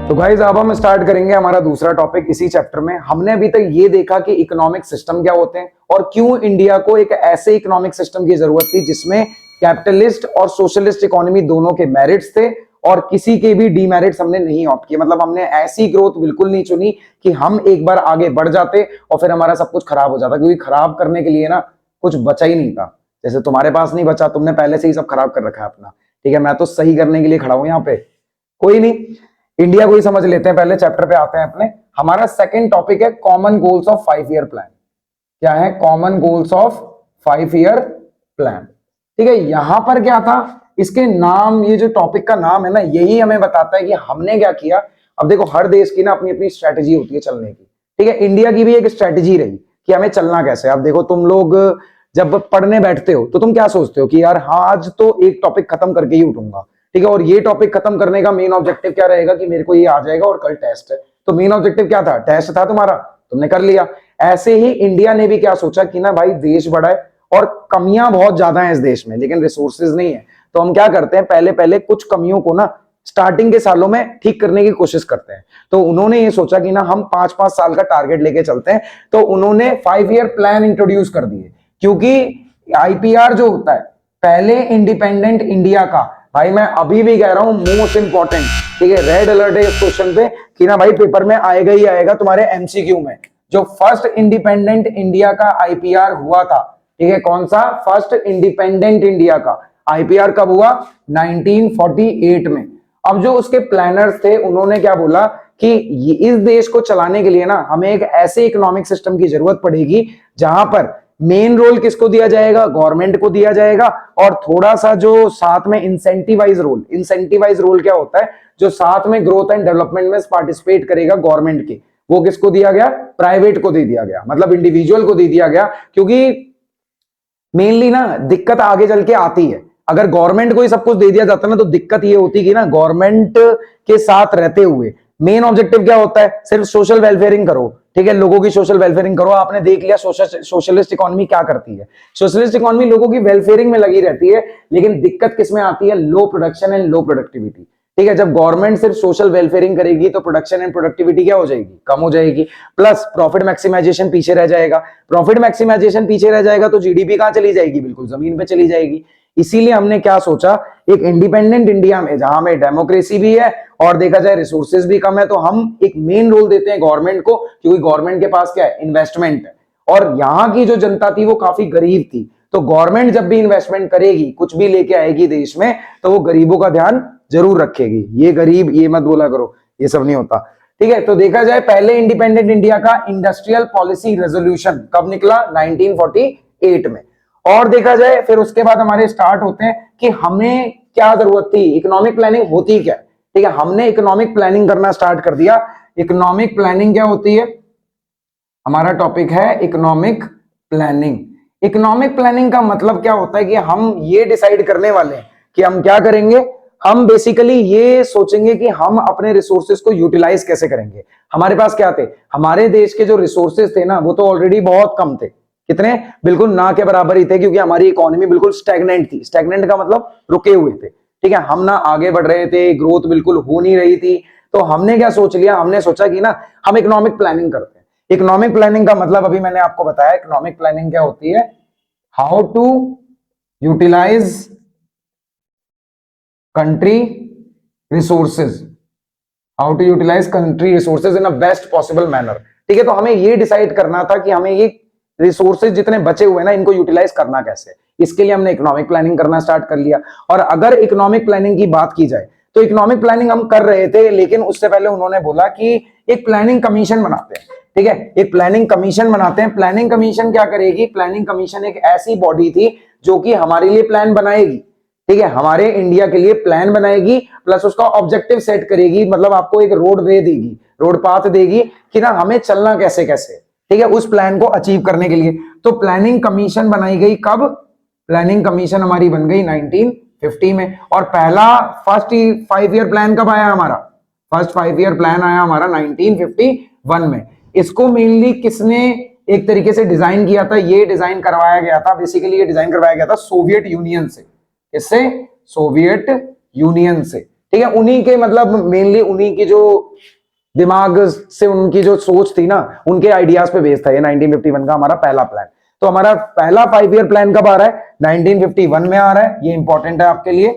तो गाइज अब हम स्टार्ट करेंगे हमारा दूसरा टॉपिक इसी चैप्टर में। हमने अभी तक ये देखा कि इकोनॉमिक सिस्टम क्या होते हैं और क्यों इंडिया को एक ऐसे इकोनॉमिक सिस्टम की जरूरत थी जिसमें कैपिटलिस्ट और सोशलिस्ट इकोनॉमी दोनों के मेरिट्स थे और किसी के भी डीमेरिट्स हमने नहीं ऑप्ट किए। मतलब हमने ऐसी ग्रोथ बिल्कुल नहीं चुनी कि हम एक बार आगे बढ़ जाते और फिर हमारा सब कुछ खराब हो जाता, क्योंकि खराब करने के लिए ना कुछ बचा ही नहीं था। जैसे तुम्हारे पास नहीं बचा, तुमने पहले से ही सब खराब कर रखा है अपना। ठीक है, मैं तो सही करने के लिए खड़ा हूं यहाँ पे। कोई नहीं, इंडिया को ही समझ लेते हैं, पहले चैप्टर पे आते हैं अपने। हमारा सेकंड टॉपिक है common goals of 5 year plan. क्या है common goals of 5 year plan? ठीक है, यहां पर क्या था, इसके नाम, ये जो टॉपिक का नाम है ना, यही हमें बताता है कि हमने क्या किया। अब देखो, हर देश की ना अपनी अपनी स्ट्रेटेजी होती है चलने की। ठीक है, इंडिया की भी एक स्ट्रेटेजी रही कि हमें चलना कैसे। अब देखो, तुम लोग जब पढ़ने बैठते हो तो तुम क्या सोचते हो कि यार हाँ, आज तो एक टॉपिक खत्म करके ही उठूंगा। ठीक है, और ये टॉपिक खत्म करने का मेन ऑब्जेक्टिव क्या रहेगा कि मेरे को ये आ जाएगा और कल टेस्ट है। तो मेन ऑब्जेक्टिव क्या था? टेस्ट था तुम्हारा, तुमने कर लिया। ऐसे ही इंडिया ने भी क्या सोचा कि ना भाई, देश बड़ा है और कमियां बहुत ज्यादा हैं इस देश में, लेकिन रिसोर्सेज नहीं है। तो हम क्या करते हैं, पहले पहले कुछ कमियों को ना स्टार्टिंग के सालों में ठीक करने की कोशिश करते हैं। तो उन्होंने ये सोचा कि ना हम 5-5 साल का टारगेट लेके चलते हैं। तो उन्होंने 5 ईयर प्लान इंट्रोड्यूस कर दिए, क्योंकि आईपीआर जो होता है, पहले इंडिपेंडेंट इंडिया का, भाई मैं अभी भी कह रहा हूं मोस्ट इंपॉर्टेंट, ठीक है, रेड अलर्ट है इस क्वेश्चन पे कि ना भाई पेपर में आएगा ही आएगा तुम्हारे एमसीक्यू में। जो फर्स्ट इंडिपेंडेंट इंडिया का आईपीआर हुआ था, ठीक है, कौन सा? फर्स्ट इंडिपेंडेंट इंडिया का आईपीआर कब हुआ? 1948 में। अब जो उसके प्लानर्स थे उन्होंने क्या बोला कि इस देश को चलाने के लिए ना हमें एक ऐसे इकोनॉमिक सिस्टम की जरूरत पड़ेगी जहां पर मेन रोल किसको दिया जाएगा? गवर्नमेंट को दिया जाएगा, और थोड़ा सा जो साथ में इंसेंटिवाइज रोल क्या होता है, जो साथ में ग्रोथ एंड डेवलपमेंट में पार्टिसिपेट करेगा गवर्नमेंट के, वो किसको दिया गया? प्राइवेट को दे दिया गया, मतलब इंडिविजुअल को दे दिया गया। क्योंकि मेनली ना दिक्कत आगे चल के आती है, अगर गवर्नमेंट को ही सब कुछ दे दिया जाता ना तो दिक्कत ये होती कि ना गवर्नमेंट के साथ रहते हुए मेन ऑब्जेक्टिव क्या होता है? सिर्फ सोशल वेलफेयरिंग करो। ठीक है, लोगों की सोशल वेलफेयरिंग करो। आपने देख लिया सोशलिस्ट इकोनॉमी क्या करती है। सोशलिस्ट इकोनॉमी लोगों की वेलफेयरिंग में लगी रहती है, लेकिन दिक्कत किसमें आती है? लो प्रोडक्शन एंड लो प्रोडक्टिविटी। ठीक है, जब गवर्नमेंट सिर्फ सोशल वेलफेयरिंग करेगी तो प्रोडक्शन एंड प्रोडक्टिविटी क्या हो जाएगी? कम हो जाएगी। प्लस प्रॉफिट मैक्सिमाइजेशन पीछे रह जाएगा। प्रॉफिट मैक्सिमाइजेशन पीछे रह जाएगा तो जीडीपी कहां चली जाएगी? बिल्कुल जमीन पे चली जाएगी। इसीलिए हमने क्या सोचा, एक इंडिपेंडेंट इंडिया में जहां में डेमोक्रेसी भी है और देखा जाए रिसोर्सेज भी कम है, तो हम एक मेन रोल देते हैं गवर्नमेंट को, क्योंकि गवर्नमेंट के पास क्या है? इन्वेस्टमेंट है। और यहाँ की जो जनता थी वो काफी गरीब थी, तो गवर्नमेंट जब भी इन्वेस्टमेंट करेगी, कुछ भी लेके आएगी देश में, तो वो गरीबों का ध्यान जरूर रखेगी। ये गरीब, ये मत बोला करो, ये सब नहीं होता। ठीक है, तो देखा जाए पहले इंडिपेंडेंट इंडिया का इंडस्ट्रियल पॉलिसी रेजोल्यूशन कब निकला? 1948 में। और देखा जाए फिर उसके बाद हमारे स्टार्ट होते हैं कि हमें क्या जरूरत थी, इकोनॉमिक प्लानिंग होती क्या? ठीक है, हमने इकोनॉमिक प्लानिंग करना स्टार्ट कर दिया। इकोनॉमिक प्लानिंग क्या होती है? हमारा टॉपिक है इकोनॉमिक प्लानिंग। इकोनॉमिक प्लानिंग का मतलब क्या होता है कि हम ये डिसाइड करने वाले हैं कि हम क्या करेंगे। हम बेसिकली ये सोचेंगे कि हम अपने रिसोर्सेज को यूटिलाइज कैसे करेंगे। हमारे पास क्या थे? हमारे देश के जो रिसोर्सेज थे ना, वो तो ऑलरेडी बहुत कम थे। कितने? बिल्कुल ना के बराबर ही थे, क्योंकि हमारी इकोनॉमी बिल्कुल स्टैग्नेंट थी। स्टैग्नेंट का मतलब रुके हुए थे। ठीक है, हम ना आगे बढ़ रहे थे, ग्रोथ बिल्कुल हो नहीं रही थी। तो हमने क्या सोच लिया, हमने सोचा कि ना हम इकोनॉमिक प्लानिंग करते हैं। इकोनॉमिक प्लानिंग का मतलब अभी मैंने आपको बताया। इकोनॉमिक प्लानिंग क्या होती है? How to utilise country resources, how to utilise country resources in a best possible manner. ठीक है, तो हमें ये डिसाइड करना था कि हमें ये रिसोर्सेज जितने बचे हुए ना, इनको यूटिलाइज करना कैसे। इसके लिए हमने इकोनॉमिक प्लानिंग करना स्टार्ट कर लिया। और अगर इकोनॉमिक प्लानिंग की बात की जाए तो इकोनॉमिक प्लानिंग हम कर रहे थे, लेकिन उससे पहले उन्होंने बोला कि एक प्लानिंग कमीशन बनाते हैं। ठीक है, एक प्लानिंग कमीशन बनाते हैं। प्लानिंग कमीशन क्या करेगी? प्लानिंग कमीशन एक ऐसी बॉडी थी जो कि हमारे लिए प्लान बनाएगी। ठीक है, हमारे इंडिया के लिए प्लान बनाएगी, प्लस उसका ऑब्जेक्टिव सेट करेगी, मतलब आपको एक रोड वे देगी, रोड पाथ देगी कि ना हमें चलना कैसे कैसे। ठीक है, उस प्लान को अचीव करने के लिए। तो प्लानिंग कमीशन बनाई गई कब? प्लानिंग कमीशन हमारी बन गई 1950 में। और पहला फर्स्ट 5 ईयर प्लान कब आया हमारा? फर्स्ट 5 ईयर प्लान आया हमारा 1951 में। इसको मेनली किसने एक तरीके से डिजाइन किया था? ये डिजाइन करवाया गया था, बेसिकली ये डिजाइन करवाया गया था सोवियत यूनियन से। किससे? सोवियत यूनियन से। ठीक है, उन्हीं के मतलब मेनली उन्हीं की जो दिमाग से उनकी जो सोच थी ना, उनके आइडियाज पे बेस्ड था ये 1951 का हमारा पहला प्लान। तो हमारा पहला 5 ईयर प्लान कब आ रहा है? 1951 में आ रहा है, ये इंपॉर्टेंट है आपके लिए।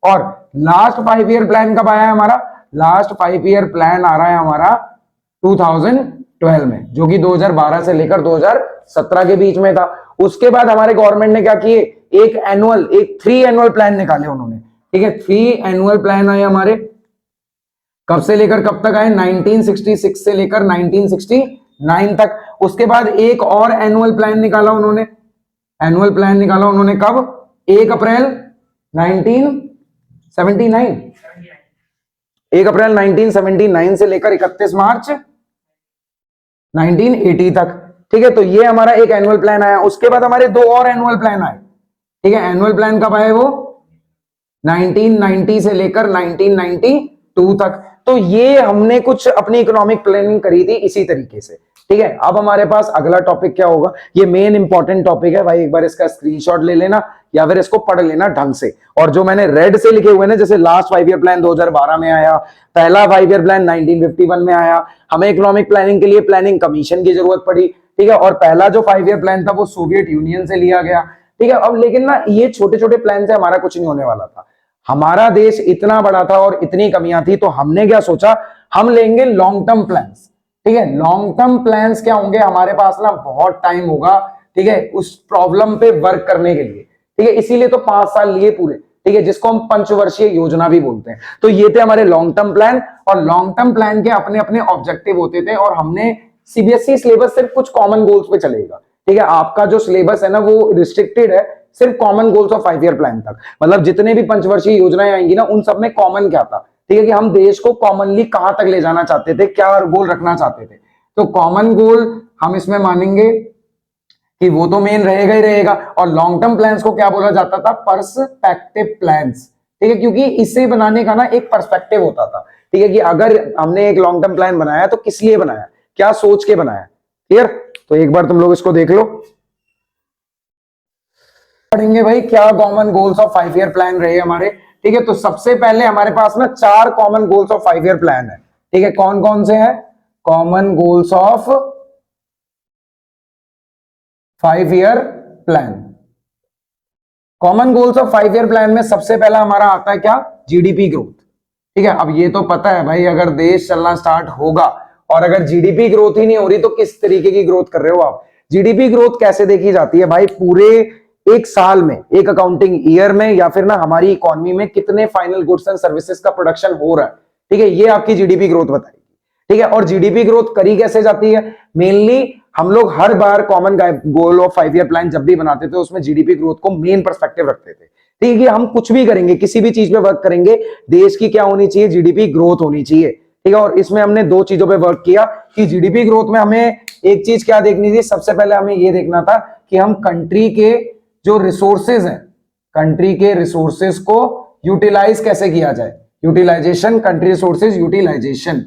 और लास्ट 5 ईयर प्लान कब आया है हमारा? लास्ट 5 ईयर प्लान आ रहा है हमारा 2012 में, जो कि 2012 से लेकर 2017 के बीच में था। उसके बाद हमारे गवर्नमेंट ने क्या किए, एक 3 एनुअल प्लान निकाले उन्होंने, ठीक है। 3 एनुअल प्लान आए हमारे, कब से लेकर कब तक आए? 1966 से लेकर 1969 तक। उसके बाद एक और एनुअल प्लान निकाला उन्होंने, एनुअल प्लान निकाला उन्होंने कब? 1 अप्रैल 1979, 1 अप्रैल 1979 से लेकर 31 मार्च 1980 तक, ठीक है। तो ये हमारा एक एनुअल प्लान आया। उसके बाद हमारे 2 और एनुअल प्लान आए, ठीक है। एनुअल प्लान कब आए? वो 1990 से लेकर 1992 तक। तो ये हमने कुछ अपनी इकोनॉमिक प्लानिंग करी थी इसी तरीके से, ठीक है। अब हमारे पास अगला टॉपिक क्या होगा? ये मेन इंपॉर्टेंट टॉपिक है भाई, एक बार इसका स्क्रीनशॉट ले लेना या फिर इसको पढ़ लेना ढंग से। और जो मैंने रेड से लिखे हुए ना, जैसे लास्ट 5 ईयर प्लान 2012 में आया, पहला 5 ईयर प्लान 1951 में आया, हमें इकोनॉमिक प्लानिंग के लिए प्लानिंग कमीशन की जरूरत पड़ी, ठीक है। और पहला जो 5 ईयर प्लान था वो सोवियत यूनियन से लिया गया, ठीक है। अब लेकिन ना ये छोटे छोटे प्लान से हमारा कुछ नहीं होने वाला था। हमारा देश इतना बड़ा था और इतनी कमियां थी, तो हमने क्या सोचा, हम लेंगे लॉन्ग टर्म प्लान्स, ठीक है। लॉन्ग टर्म प्लान्स क्या होंगे? हमारे पास ना बहुत टाइम होगा, ठीक है, उस प्रॉब्लम पे वर्क करने के लिए, ठीक है। इसीलिए तो 5 साल लिए पूरे, ठीक है, जिसको हम पंचवर्षीय योजना भी बोलते हैं। तो ये थे हमारे लॉन्ग टर्म प्लान, और लॉन्ग टर्म प्लान के अपने अपने ऑब्जेक्टिव होते थे। और हमने सीबीएसई सिलेबस सिर्फ कुछ कॉमन गोल्स पे चलेगा, ठीक है। आपका जो सिलेबस है ना वो रिस्ट्रिक्टेड है सिर्फ common goals of 5 year plan तक। मतलब जितने भी पंचवर्षीय योजनाएं आएंगी ना, उन सब में कॉमन क्या था, ठीक है, कि हम देश को कॉमनली कहां तक ले जाना चाहते थे, क्या गोल रखना चाहते थे। तो कॉमन गोल हम इसमें मानेंगे कि वो तो मेन रहेगा ही रहेगा। और लॉन्ग टर्म प्लान्स को क्या बोला जाता था? पर्सपेक्टिव प्लान्स, ठीक है, क्योंकि इसे बनाने का ना एक पर्सपेक्टिव होता था, ठीक है, कि अगर हमने एक लॉन्ग टर्म प्लान बनाया तो किस लिए बनाया, क्या सोच के बनाया। क्लियर? तो एक बार तुम लोग इसको देख लो, पढ़ेंगे भाई क्या common goals of 5 year plan रहे हमारे, ठीक है। तो सबसे पहले हमारे पास ना 4 common goals of 5 year plan है, ठीक है। कौन कौन से हैं? Common goals of 5 year plan. Common goals of 5 year plan में सबसे पहला हमारा आता है क्या? जीडीपी ग्रोथ, ठीक है। अब ये तो पता है भाई, अगर देश चलना स्टार्ट होगा और अगर जीडीपी ग्रोथ ही नहीं हो रही तो किस तरीके की ग्रोथ कर रहे हो आप? जीडीपी ग्रोथ कैसे देखी जाती है भाई? पूरे एक साल में, एक अकाउंटिंग ईयर में, या फिर ना हमारी इकोनॉमी में कितने फाइनल गुड्स एंड सर्विसेज का प्रोडक्शन हो रहा है, ठीक है, ये आपकी जीडीपी ग्रोथ बताएगी, ठीक है। और जीडीपी ग्रोथ करी कैसे जाती है? मेनली हम लोग हर बार common goal of 5 year plan जब भी बनाते थे उसमें जीडीपी ग्रोथ को मेन पर्सपेक्टिव रखते थे, ठीक है। हम कुछ भी करेंगे, किसी भी चीज पे वर्क करेंगे, देश की क्या होनी चाहिए? जीडीपी ग्रोथ होनी चाहिए, ठीक है। और इसमें हमने 2 चीजों पे वर्क किया कि जीडीपी ग्रोथ में हमें एक चीज क्या देखनी थी? सबसे पहले हमें यह देखना था कि हम कंट्री के जो रिसोर्सेज हैं, कंट्री के रिसोर्सेज को यूटिलाइज कैसे किया जाए। Utilisation, country resources utilisation,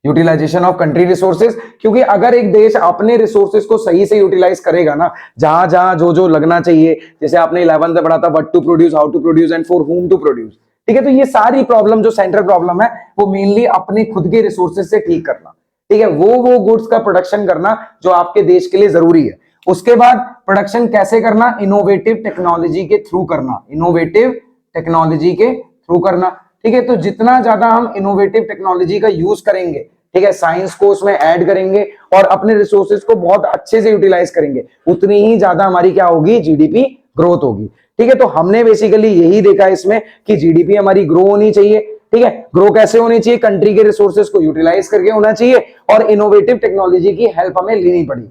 utilisation of country resources. क्योंकि अगर एक देश अपने रिसोर्सेज को सही से यूटिलाइज करेगा ना, जहां जहां जो जो लगना चाहिए, जैसे आपने 11th में पढ़ा था, what to produce, how to produce and for whom to produce, ठीक है। तो ये सारी प्रॉब्लम जो सेंट्रल प्रॉब्लम है वो मेनली अपने खुद के रिसोर्सेज से ठीक करना, ठीक है। वो गुड्स का प्रोडक्शन करना जो आपके देश के लिए जरूरी है। उसके बाद प्रोडक्शन कैसे करना? इनोवेटिव टेक्नोलॉजी के थ्रू करना, इनोवेटिव टेक्नोलॉजी के थ्रू करना, ठीक है। तो जितना ज्यादा हम इनोवेटिव टेक्नोलॉजी का यूज करेंगे, ठीक है, साइंस को उसमें ऐड करेंगे और अपने रिसोर्सेज को बहुत अच्छे से यूटिलाइज करेंगे, उतनी ही ज्यादा हमारी क्या होगी? जीडीपी ग्रोथ होगी, ठीक है। तो हमने बेसिकली यही देखा इसमें कि जीडीपी हमारी ग्रो होनी चाहिए, ठीक है। ग्रो कैसे होनी चाहिए? कंट्री के रिसोर्सेज को यूटिलाइज करके होना चाहिए और इनोवेटिव टेक्नोलॉजी की हेल्प हमें लेनी पड़ेगी,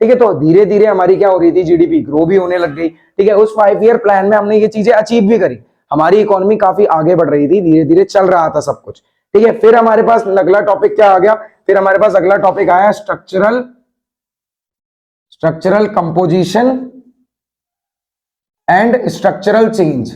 ठीक है। तो धीरे धीरे हमारी क्या हो रही थी? जीडीपी ग्रो भी होने लग गई, ठीक है। उस 5 ईयर प्लान में हमने ये चीजें अचीव भी करी, हमारी इकोनॉमी काफी आगे बढ़ रही थी, धीरे धीरे चल रहा था सब कुछ, ठीक है। फिर हमारे पास अगला टॉपिक क्या आ गया? फिर हमारे पास अगला टॉपिक आया structural composition and structural change.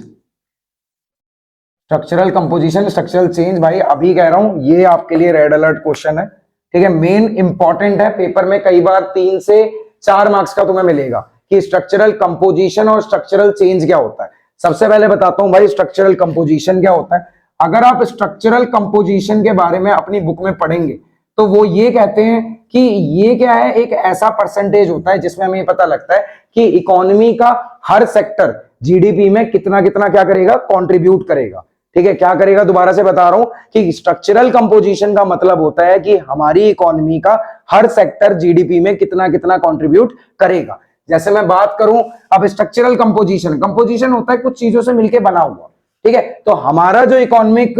Structural composition, structural change, भाई अभी कह रहा हूं ये आपके लिए रेड अलर्ट क्वेश्चन है, ठीक है। मेन इंपॉर्टेंट है, पेपर में कई बार 3 से 4 मार्क्स का तुम्हें मिलेगा कि स्ट्रक्चरल कंपोजिशन और स्ट्रक्चरल चेंज क्या होता है। सबसे पहले बताता हूं भाई स्ट्रक्चरल कंपोजिशन क्या होता है। अगर आप स्ट्रक्चरल कंपोजिशन के बारे में अपनी बुक में पढ़ेंगे तो वो ये कहते हैं कि ये क्या है, एक ऐसा परसेंटेज होता है जिसमें हमें पता लगता है कि इकोनॉमी का हर सेक्टर जीडीपी में कितना कितना क्या करेगा, कंट्रीब्यूट करेगा। ठीक है, क्या करेगा, दोबारा से बता रहा हूं कि स्ट्रक्चरल कंपोजिशन का मतलब होता है कि हमारी इकोनॉमी का हर सेक्टर जीडीपी में कितना कितना कंट्रीब्यूट करेगा। जैसे मैं बात करूं अब स्ट्रक्चरल कंपोजिशन, कंपोजिशन होता है कुछ चीजों से मिलकर बना हुआ। ठीक है, तो हमारा जो इकोनॉमिक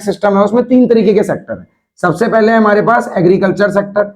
सिस्टम है उसमें 3 तरीके के सेक्टर है। सबसे पहले हमारे पास एग्रीकल्चर सेक्टर।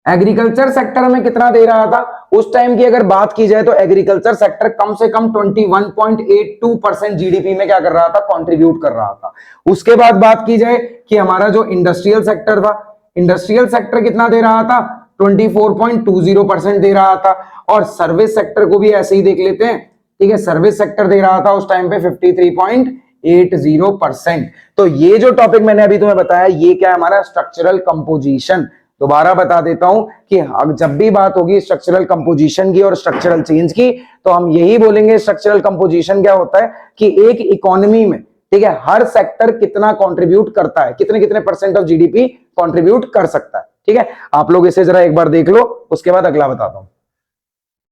एग्रीकल्चर सेक्टर में कितना दे रहा था उस टाइम की अगर बात की जाए तो एग्रीकल्चर सेक्टर कम से कम 21.82% जीडीपी में क्या कर रहा था, कंट्रीब्यूट कर रहा था। उसके बाद बात की जाए कि हमारा जो इंडस्ट्रियल सेक्टर था, इंडस्ट्रियल सेक्टर कितना दे रहा था, 24.20% दे रहा था। और सर्विस सेक्टर को भी ऐसे ही देख लेते हैं। ठीक है, सर्विस सेक्टर दे रहा था उस टाइम पे 53.80%। तो ये जो टॉपिक मैंने अभी तुम्हें बताया ये क्या है, हमारा स्ट्रक्चरल कंपोजिशन। दोबारा बता देता हूं कि जब भी बात होगी स्ट्रक्चरल कंपोजिशन की और स्ट्रक्चरल चेंज की तो हम यही बोलेंगे स्ट्रक्चरल कंपोजिशन क्या होता है कि एक इकोनॉमी में, ठीक है, हर सेक्टर कितना कंट्रीब्यूट करता है, कितने कितने परसेंट ऑफ जीडीपी कंट्रीब्यूट कर सकता है। ठीक है, आप लोग इसे जरा एक बार देख लो, उसके बाद अगला बताता हूं।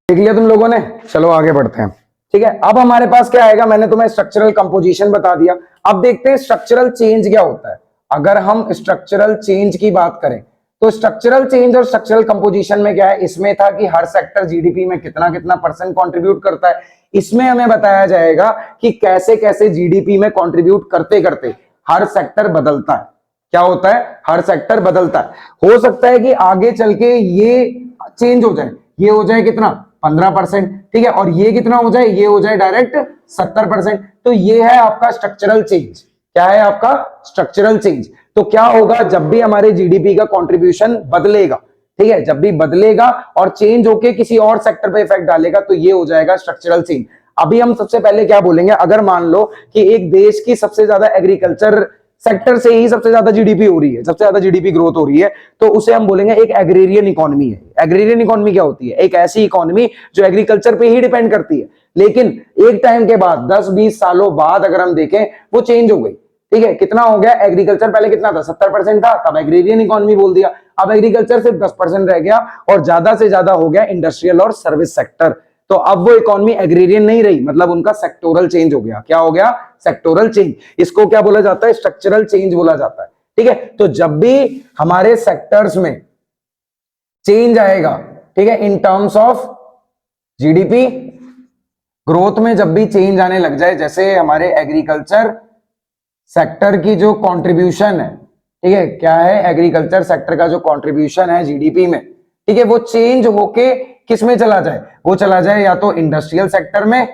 देख लिया तुम लोगों ने, चलो आगे बढ़ते हैं। ठीक है, अब हमारे पास क्या आएगा, मैंने तुम्हें स्ट्रक्चरल कंपोजिशन बता दिया। अब देखते हैं स्ट्रक्चरल चेंज क्या होता है। अगर हम स्ट्रक्चरल चेंज की बात करें तो स्ट्रक्चरल चेंज और स्ट्रक्चरल कंपोजिशन में क्या है, इसमें था कि हर सेक्टर जीडीपी में कितना कितना परसेंट कंट्रीब्यूट करता है। इसमें हमें बताया जाएगा कि कैसे कैसे जीडीपी में कंट्रीब्यूट करते करते हर सेक्टर बदलता है। क्या होता है, हर सेक्टर बदलता है। हो सकता है कि आगे चल के ये चेंज हो जाए, ये हो जाए कितना 15%, ठीक है, और ये कितना हो जाए, ये हो जाए डायरेक्ट 70%। तो ये है आपका स्ट्रक्चरल चेंज। क्या है आपका स्ट्रक्चरल चेंज। तो क्या होगा, जब भी हमारे जीडीपी का कंट्रीब्यूशन बदलेगा, ठीक है, जब भी बदलेगा और चेंज होके किसी और सेक्टर पे इफेक्ट डालेगा तो ये हो जाएगा स्ट्रक्चरल चेंज। अभी हम सबसे पहले क्या बोलेंगे, अगर मान लो कि एक देश की सबसे ज्यादा एग्रीकल्चर सेक्टर से ही सबसे ज्यादा जीडीपी हो रही है, सबसे ज्यादा जीडीपी ग्रोथ हो रही है, तो उसे हम बोलेंगे एक एग्रेरियन इकोनॉमी है। एग्रेरियन इकोनॉमी क्या होती है, एक ऐसी इकोनॉमी जो एग्रीकल्चर पे ही डिपेंड करती है, लेकिन एक टाइम के बाद 10-20 सालों बाद अगर हम देखें वो चेंज हो गई। ठीक है, कितना हो गया, एग्रीकल्चर पहले कितना था 70% था, तब एग्रेरियन इकोनॉमी बोल दिया। अब एग्रीकल्चर सिर्फ 10% रह गया और ज्यादा से ज्यादा हो गया इंडस्ट्रियल और सर्विस सेक्टर। तो अब वो इकोनॉमी एग्रेरियन नहीं रही, मतलब उनका सेक्टोरल चेंज हो गया। क्या हो गया, सेक्टोरल चेंज। इसको क्या बोला जाता है, स्ट्रक्चरल चेंज बोला जाता है। ठीक है, तो जब भी हमारे सेक्टर्स में चेंज आएगा, ठीक है, in terms of GDP growth में जब भी चेंज आने लग जाए, जैसे हमारे एग्रीकल्चर सेक्टर की जो कंट्रीब्यूशन है, ठीक है, क्या है, एग्रीकल्चर सेक्टर का जो कंट्रीब्यूशन है जीडीपी में, ठीक है, वो चेंज होके किस में चला जाए, वो चला जाए या तो इंडस्ट्रियल सेक्टर में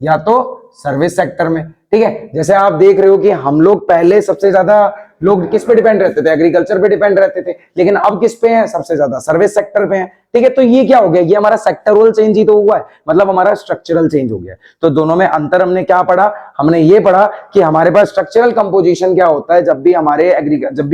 या तो सर्विस सेक्टर में। ठीक है, जैसे आप देख रहे हो कि हम लोग पहले सबसे ज्यादा लोग किस पे डिपेंड रहते थे, एग्रीकल्चर पे डिपेंड रहते थे, लेकिन अब किस पे हैं, सबसे ज्यादा सर्विस सेक्टर पे हैं। ठीक है, तो ये क्या हो गया, ये हमारा सेक्टरल चेंज ही तो हुआ है, मतलब हमारा स्ट्रक्चरल चेंज हो गया। तो दोनों में अंतर हमने क्या पढ़ा, हमने ये पढ़ा कि हमारे पास स्ट्रक्चरल कंपोजिशन क्या होता है, जब भी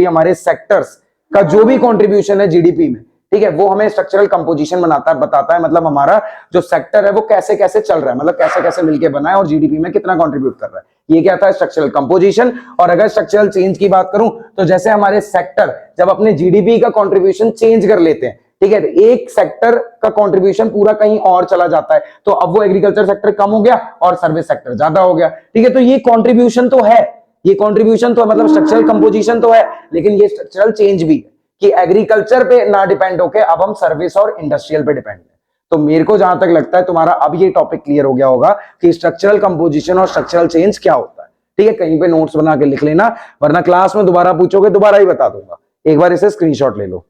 हमारे सेक्टर्स का जो भी कॉन्ट्रीब्यूशन है जीडीपी में, ठीक है, वो हमें स्ट्रक्चरल कंपोजिशन बताता है, मतलब हमारा जो सेक्टर है वो कैसे कैसे चल रहा है, मतलब कैसे कैसे मिलके बना है और जीडीपी में कितना कंट्रीब्यूट कर रहा है। ये क्या था, स्ट्रक्चरल कंपोजिशन। और अगर स्ट्रक्चरल चेंज की बात करूं तो जैसे हमारे सेक्टर जब अपने जीडीपी का कंट्रीब्यूशन चेंज कर लेते हैं, ठीक है, एक सेक्टर का कंट्रीब्यूशन पूरा कहीं और चला जाता है, तो अब वो एग्रीकल्चर सेक्टर कम हो गया और सर्विस सेक्टर ज्यादा हो गया। ठीक है, तो ये कंट्रीब्यूशन तो है, ये कंट्रीब्यूशन तो मतलब स्ट्रक्चरल कंपोजिशन तो है, लेकिन ये स्ट्रक्चरल चेंज भी है कि एग्रीकल्चर पे ना डिपेंड होके अब हम सर्विस और इंडस्ट्रियल पे डिपेंड है। तो मेरे को जहां तक लगता है तुम्हारा अब ये टॉपिक क्लियर हो गया होगा कि स्ट्रक्चरल कंपोजिशन और स्ट्रक्चरल चेंज क्या होता है। ठीक है, कहीं पे नोट्स बना के लिख लेना, वरना क्लास में दोबारा पूछोगे दोबारा ही बता दूंगा, एक बार इसे स्क्रीनशॉट ले लो।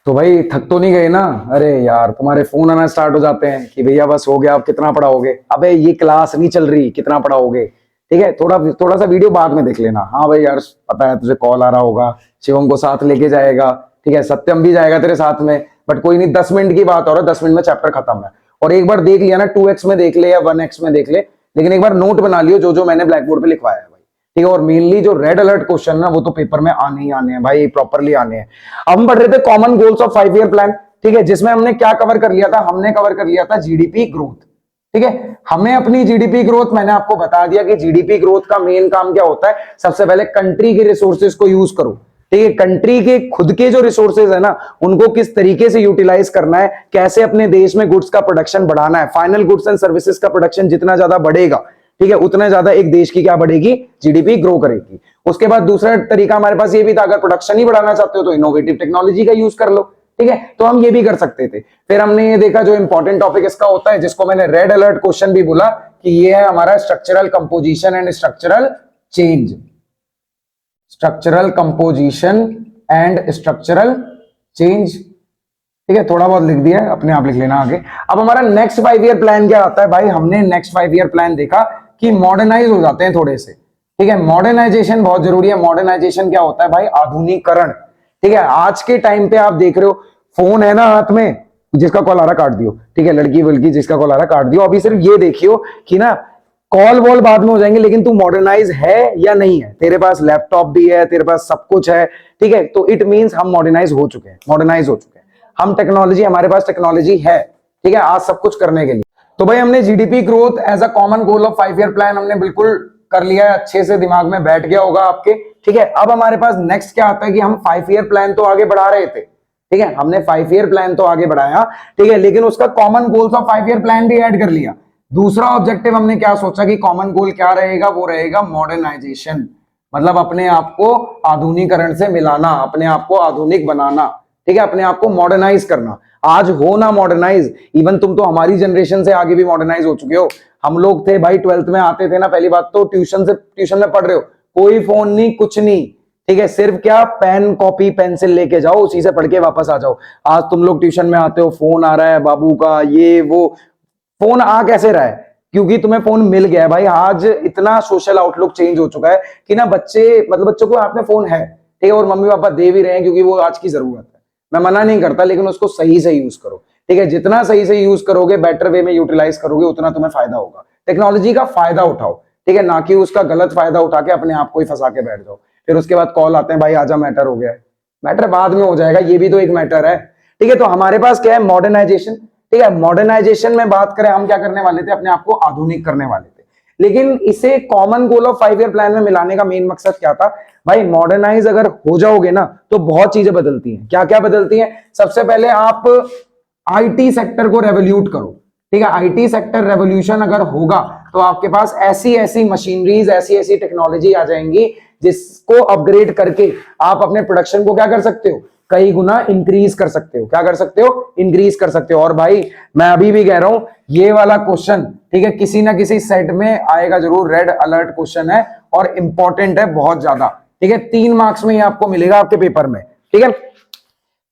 तो भाई थक तो नहीं गए ना, अरे यार तुम्हारे फोन आना स्टार्ट हो जाते हैं कि भैया बस हो गया, आप कितना पढ़ाओगे, अबे ये क्लास नहीं चल रही, कितना पढ़ाओगे। ठीक है, थोड़ा सा वीडियो बाद में देख लेना। हाँ भाई यार पता है तुझे कॉल आ रहा होगा, शिवम को साथ लेके जाएगा, ठीक है, सत्यम भी जाएगा तेरे साथ में, बट कोई नहीं, 10 मिनट की बात हो रहा है, 10 मिनट में चैप्टर खत्म है। और एक बार देख लिया ना, 2x में देख ले या 1x में देख ले, लेकिन एक बार नोट बना लियो जो जो मैंने ब्लैक बोर्ड पे लिखवाया है भाई। ठीक है, और मेनली जो रेड अलर्ट क्वेश्चन ना वो तो पेपर में आने ही आने हैं भाई, प्रॉपरली आने हैं। अब हम पढ़ रहे थे common goals of 5 year plan. ठीक है, जिसमें हमने क्या कवर कर लिया था, हमने कवर कर लिया था जीडीपी ग्रोथ। ठीक है, हमें अपनी जीडीपी ग्रोथ, मैंने आपको बता दिया कि जीडीपी ग्रोथ का मेन काम क्या होता है। सबसे पहले कंट्री के रिसोर्सेज को यूज करो, ठीक है, कंट्री के खुद के जो रिसोर्सेज है ना उनको किस तरीके से यूटिलाइज करना है, कैसे अपने देश में गुड्स का प्रोडक्शन बढ़ाना है। फाइनल गुड्स एंड सर्विसेज का प्रोडक्शन जितना ज्यादा बढ़ेगा, ठीक है, उतना ज्यादा एक देश की क्या बढ़ेगी, जीडीपी ग्रो करेगी। उसके बाद दूसरा तरीका हमारे पास ये भी था, अगर प्रोडक्शन ही बढ़ाना चाहते हो तो इनोवेटिव टेक्नोलॉजी का यूज कर लो, ठीक है, तो हम ये भी कर सकते थे। फिर हमने ये देखा जो इंपॉर्टेंट टॉपिक इसका होता है, जिसको मैंने रेड अलर्ट क्वेश्चन भी बोला, कि ये है हमारा structural composition and structural change. Structural composition and structural change, ठीक है, थोड़ा बहुत लिख दिया है, अपने आप लिख लेना आगे। अब हमारा नेक्स्ट 5 ईयर प्लान क्या आता है भाई, हमने नेक्स्ट 5 ईयर प्लान देखा कि मॉडर्नाइज हो जाते हैं थोड़े से, ठीक है, मॉडर्नाइजेशन बहुत जरूरी है। मॉडर्नाइजेशन क्या होता है भाई, आधुनिकीकरण, ठीक है। आज के टाइम पे आप देख रहे हो, फोन है ना हाथ में, जिसका कॉल आ रहा काट दियो, ठीक है, लड़की बल्कि जिसका कॉल आ रहा काट दियो। अभी सिर्फ ये देखियो कि ना कॉल वॉल बाद में हो जाएंगे, लेकिन तू मॉडर्नाइज है या नहीं है, तेरे पास लैपटॉप भी है, तेरे पास सब कुछ है, ठीक है, तो इट मींस हम मॉडर्नाइज हो चुके हैं, मॉडर्नाइज हो चुके हैं हम। टेक्नोलॉजी, हमारे पास टेक्नोलॉजी है, ठीक है, आज सब कुछ करने के लिए। तो भाई हमने GDP growth as a common goal of 5 year plan हमने बिल्कुल कर लिया है, अच्छे से दिमाग में बैठ गया होगा आपके, ठीक है। अब हमारे पास नेक्स्ट क्या आता है कि हम 5 ईयर प्लान तो आगे बढ़ा रहे थे, ठीक है, हमने 5 ईयर प्लान तो आगे बढ़ाया, ठीक है, लेकिन उसका common goals of 5 year plan भी ऐड कर लिया। दूसरा ऑब्जेक्टिव हमने क्या सोचा कि कॉमन गोल क्या रहेगा, वो रहेगा मॉडर्नाइजेशन, मतलब अपने आप को आधुनिकीकरण से मिलाना, अपने आप को आधुनिक बनाना, ठीक है, अपने आप को मॉडर्नाइज करना। आज हो ना मॉडर्नाइज, इवन तुम तो हमारी जनरेशन से आगे भी मॉडर्नाइज हो चुके हो। हम लोग थे भाई 12th में आते थे ना, पहली बात तो ट्यूशन में पढ़ रहे हो, कोई फोन नहीं, कुछ नहीं, ठीक है, सिर्फ क्या पेन कॉपी पेंसिल लेके जाओ, उसी से पढ़ के वापस आ जाओ। आज तुम लोग ट्यूशन में आते हो, फोन आ रहा है बाबू का, ये वो। फोन आ कैसे रहा है, क्योंकि तुम्हें फोन मिल गया है भाई। आज इतना सोशल आउटलुक चेंज हो चुका है कि ना बच्चे, मतलब बच्चों को हाथ में फोन है, ठीक है, और मम्मी पापा दे भी रहे हैं क्योंकि वो आज की जरूरत है। मैं मना नहीं करता, लेकिन उसको सही से यूज करो, ठीक है, जितना सही से यूज करोगे, बेटर वे में यूटिलाइज करोगे, उतना तुम्हें फायदा होगा। टेक्नोलॉजी का फायदा उठाओ, ठीक है, ना कि उसका गलत फायदा उठा के अपने आप को ही फंसा के बैठ जाओ। फिर उसके बाद कॉल आते हैं, भाई आजा मैटर हो गया है। मैटर बाद में हो जाएगा, ये भी तो एक मैटर है, ठीक है। तो हमारे पास क्या है, मॉडर्नाइजेशन, ठीक है। मॉडर्नाइजेशन में बात करें, हम क्या करने वाले थे, अपने आप को आधुनिक करने वाले थे, लेकिन इसे common goal of 5 year plan में मिलाने का मेन मकसद क्या था भाई, मॉडर्नाइज अगर हो जाओगे ना तो बहुत चीजें बदलती हैं। क्या क्या बदलती हैं, सबसे पहले आप आईटी सेक्टर को रेवोल्यूट करो, ठीक है। आईटी सेक्टर रेवोल्यूशन अगर होगा तो आपके पास ऐसी ऐसी मशीनरीज, ऐसी ऐसी टेक्नोलॉजी आ जाएंगी जिसको अपग्रेड करके आप अपने प्रोडक्शन को क्या कर सकते हो, कई गुना इंक्रीज कर सकते हो। क्या कर सकते हो, इंक्रीज कर सकते हो। और भाई मैं अभी भी कह रहा हूं, ये वाला क्वेश्चन, ठीक है, किसी ना किसी सेट में आएगा जरूर। रेड अलर्ट क्वेश्चन है और इंपॉर्टेंट है बहुत ज्यादा, ठीक है। 3 मार्क्स में ये आपको मिलेगा आपके पेपर में, ठीक है,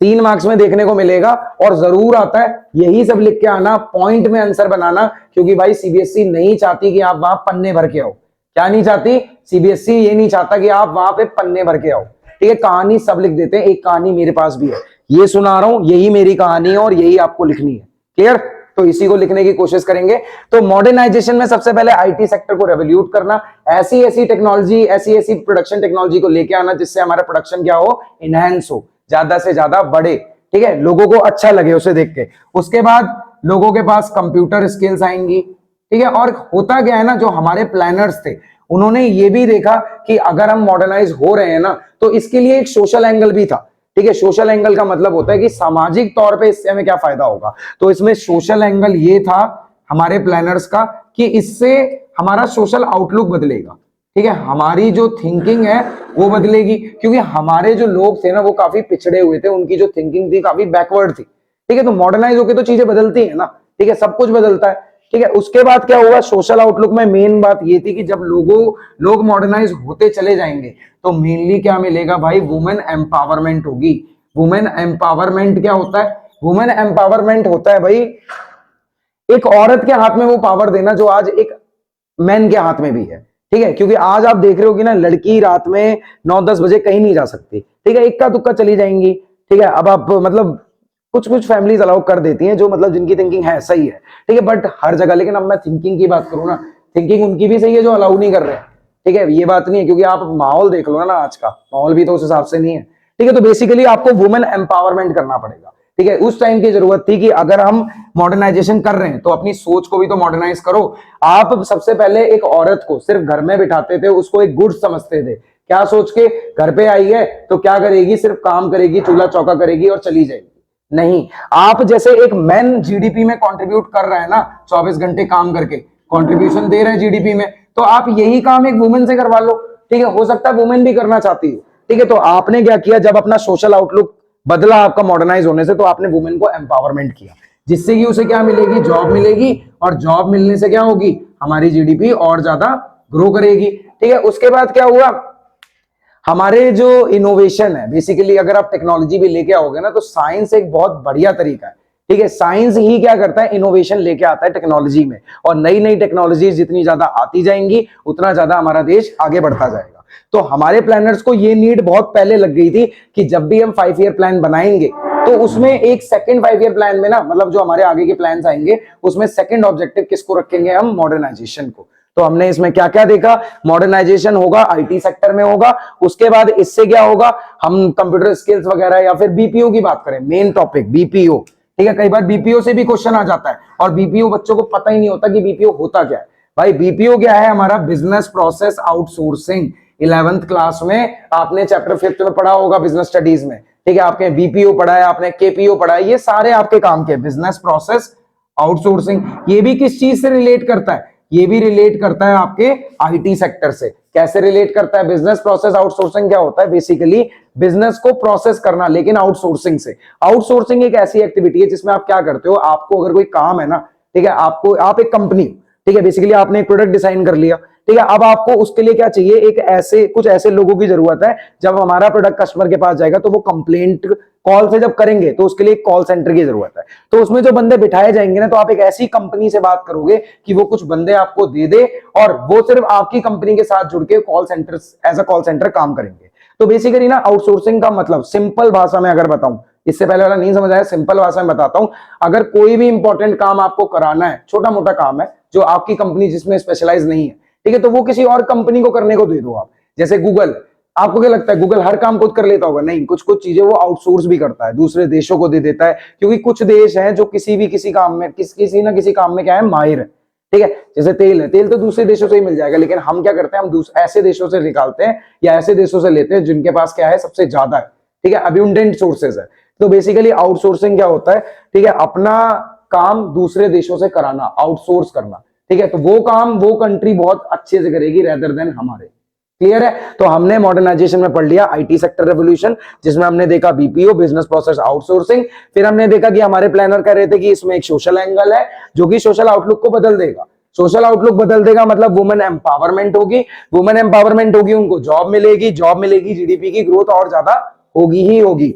3 मार्क्स में देखने को मिलेगा और जरूर आता है। यही सब लिख के आना, पॉइंट में आंसर बनाना, क्योंकि भाई सीबीएसई नहीं चाहती कि आप वहां पन्ने भर के आओ। क्या नहीं चाहती, सीबीएसई ये नहीं चाहता कि आप वहां पे पन्ने भर के आओ, ठीक है। कहानी सब लिख देते हैं, एक कहानी मेरे पास भी है, ये सुना रहा हूं, यही मेरी कहानी है और यही आपको लिखनी है, क्लियर। तो इसी को लिखने की कोशिश करेंगे। तो मॉडर्नाइजेशन में सबसे पहले आईटी सेक्टर को रेवोल्यूट करना, ऐसी ऐसी टेक्नोलॉजी, ऐसी ऐसी प्रोडक्शन टेक्नोलॉजी को लेके आना जिससे हमारा प्रोडक्शन क्या हो, इनहेंस हो, ज्यादा से ज्यादा बढ़े, ठीक है, लोगों को अच्छा लगे उसे देख के। उसके बाद लोगों के पास कंप्यूटर स्किल्स आएंगी, ठीक है। और होता क्या है ना, जो हमारे प्लानर्स थे उन्होंने ये भी देखा कि अगर हम मॉडर्नाइज हो रहे हैं ना, तो इसके लिए एक सोशल एंगल भी था, ठीक है। सोशल एंगल का मतलब होता है कि सामाजिक तौर पे इससे हमें क्या फायदा होगा। तो इसमें सोशल एंगल ये था हमारे प्लानर्स का कि इससे हमारा सोशल आउटलुक बदलेगा, ठीक है, हमारी जो थिंकिंग है वो बदलेगी। क्योंकि हमारे जो लोग थे ना वो काफी पिछड़े हुए थे, उनकी जो थिंकिंग थी काफी बैकवर्ड थी, ठीक है। तो मॉडर्नाइज होकर तो चीजें बदलती है ना, ठीक है, सब कुछ बदलता है, ठीक है। उसके बाद क्या हुआ, सोशल आउटलुक में मेन बात ये थी कि जब लोग मॉडर्नाइज होते चले जाएंगे तो मेनली क्या मिलेगा भाई, वुमेन एम्पावरमेंट होगी। वुमेन एम्पावरमेंट क्या होता है, वुमेन एम्पावरमेंट होता है भाई एक औरत के हाथ में वो पावर देना जो आज एक मैन के हाथ में भी है, ठीक है। क्योंकि आज आप देख रहे हो कि ना लड़की रात में 9-10 बजे कहीं नहीं जा सकती, ठीक है, इक्का दुक्का चली जाएंगी, ठीक है। अब आप मतलब कुछ कुछ फैमिलीज अलाउ कर देती हैं जो मतलब जिनकी थिंकिंग है सही है, ठीक है, बट हर जगह। लेकिन अब मैं थिंकिंग की बात करूं ना, थिंकिंग उनकी भी सही है जो अलाउ नहीं कर रहे हैं, ठीक है, ये बात नहीं है। क्योंकि आप माहौल देख लो ना, आज का माहौल भी तो उस हिसाब से नहीं है, ठीक है। तो बेसिकली आपको वुमेन एम्पावरमेंट करना पड़ेगा, ठीक है, उस टाइम की जरूरत थी कि अगर हम मॉडर्नाइजेशन कर रहे हैं तो अपनी सोच को भी तो मॉडर्नाइज करो। आप सबसे पहले एक औरत को सिर्फ घर में बिठाते थे, उसको एक गुड्स समझते थे, क्या सोच के, घर पे आई है तो क्या करेगी, सिर्फ काम करेगी, चूल्हा चौका करेगी और चली जाएगी। नहीं, आप जैसे एक मैन जीडीपी में कंट्रीब्यूट कर रहा है ना, 24 घंटे काम करके कंट्रीब्यूशन दे रहे हैं जीडीपी में, तो आप यही काम एक वुमेन से करवा लो। ठीक है, हो सकता है वुमेन भी करना चाहती है। ठीक है, तो आपने क्या किया, जब अपना सोशल आउटलुक बदला आपका मॉडर्नाइज होने से, तो आपने वुमेन को एम्पावरमेंट किया, जिससे कि उसे क्या मिलेगी, जॉब मिलेगी, और जॉब मिलने से क्या होगी, हमारी जीडीपी और ज्यादा ग्रो करेगी। ठीक है, उसके बाद क्या हुआ, हमारे जो इनोवेशन है, बेसिकली अगर आप टेक्नोलॉजी भी लेके आओगे ना, तो साइंस एक बहुत बढ़िया तरीका है। ठीक है, साइंस ही क्या करता है, इनोवेशन लेके आता है टेक्नोलॉजी में, और नई नई टेक्नोलॉजी जितनी ज्यादा आती जाएंगी उतना ज्यादा हमारा देश आगे बढ़ता जाएगा। तो हमारे प्लानर्स को ये नीड बहुत पहले लग गई थी कि जब भी हम 5 ईयर प्लान बनाएंगे तो उसमें एक सेकंड 5 ईयर प्लान में ना, मतलब जो हमारे आगे के प्लान्स आएंगे उसमें सेकंड ऑब्जेक्टिव किसको रखेंगे, हम मॉडर्नाइजेशन को। तो हमने इसमें क्या क्या देखा, मॉडर्नाइजेशन होगा आईटी सेक्टर में होगा, उसके बाद इससे क्या होगा, हम कंप्यूटर स्किल्स वगैरह, या फिर बीपीओ की बात करें, मेन टॉपिक बीपीओ। ठीक है, कई बार बीपीओ से भी क्वेश्चन आ जाता है, और बीपीओ बच्चों को पता ही नहीं होता कि बीपीओ होता क्या है। भाई बीपीओ क्या है, हमारा business process outsourcing. 11th class में आपने चैप्टर 5 में पढ़ा होगा बिजनेस स्टडीज में। ठीक है, आपने बीपीओ पढ़ा है, आपने केपीओ पढ़ा है, ये सारे आपके काम के, बिजनेस प्रोसेस आउटसोर्सिंग। ये भी किस चीज से रिलेट करता है, ये भी रिलेट करता है आपके आईटी सेक्टर से। कैसे रिलेट करता है, बिजनेस प्रोसेस आउटसोर्सिंग क्या होता है, बेसिकली बिजनेस को प्रोसेस करना, लेकिन आउटसोर्सिंग से। आउटसोर्सिंग एक ऐसी एक्टिविटी है जिसमें आप क्या करते हो, आपको अगर कोई काम है ना, ठीक है, आपको, आप एक कंपनी, ठीक है, बेसिकली आपने एक प्रोडक्ट डिजाइन कर लिया, ठीक है, अब आपको उसके लिए क्या चाहिए, एक ऐसे कुछ ऐसे लोगों की जरूरत है, जब हमारा प्रोडक्ट कस्टमर के पास जाएगा तो वो कंप्लेंट कॉल से जब करेंगे तो उसके लिए एक कॉल सेंटर की जरूरत है। तो उसमें जो बंदे बिठाए जाएंगे ना, तो आप एक ऐसी कंपनी से बात करोगे कि वो कुछ बंदे आपको दे दे, और वो सिर्फ आपकी कंपनी के साथ जुड़ के call centre, as a call centre काम करेंगे। तो बेसिकली ना, आउटसोर्सिंग का मतलब सिंपल भाषा में अगर बताऊं, इससे पहले वाला नहीं समझ आया, सिंपल भाषा में बताता हूं। अगर कोई भी इंपॉर्टेंट काम आपको कराना है, छोटा मोटा काम है जो आपकी कंपनी जिसमें स्पेशलाइज नहीं है, ठीक है, तो वो किसी और कंपनी को करने को दे दो आप। जैसे गूगल, आपको क्या लगता है गूगल हर काम खुद कर लेता होगा? नहीं, कुछ कुछ चीजें वो आउटसोर्स भी करता है, दूसरे देशों को दे देता है, क्योंकि कुछ देश हैं जो किसी काम में, किसी ना किसी काम में क्या है, माहिर है। ठीक है, जैसे तेल है, तेल तो दूसरे देशों से ही मिल जाएगा, लेकिन हम क्या करते हैं, हम ऐसे देशों से निकालते हैं या ऐसे देशों से लेते हैं जिनके पास क्या है, सबसे ज्यादा है। ठीक है, अब्यूंडेंट सोर्सेज है। तो बेसिकली आउटसोर्सिंग क्या होता है, ठीक है, अपना काम दूसरे देशों से कराना, आउटसोर्स करना। ठीक है, तो वो काम वो कंट्री बहुत अच्छे से करेगी रेदर देन हमारे। क्लियर है? तो हमने मॉडर्नाइजेशन में पढ़ लिया आईटी सेक्टर रेवोल्यूशन, जिसमें हमने देखा बीपीओ, बिजनेस प्रोसेस आउटसोर्सिंग। फिर हमने देखा कि हमारे प्लानर कह रहे थे कि इसमें एक सोशल एंगल है जो कि सोशल आउटलुक को बदल देगा। सोशल आउटलुक बदल देगा मतलब वुमेन एम्पावरमेंट होगी, वुमेन एम्पावरमेंट होगी, उनको जॉब मिलेगी, जॉब मिलेगी, जीडीपी की ग्रोथ और ज्यादा होगी ही होगी।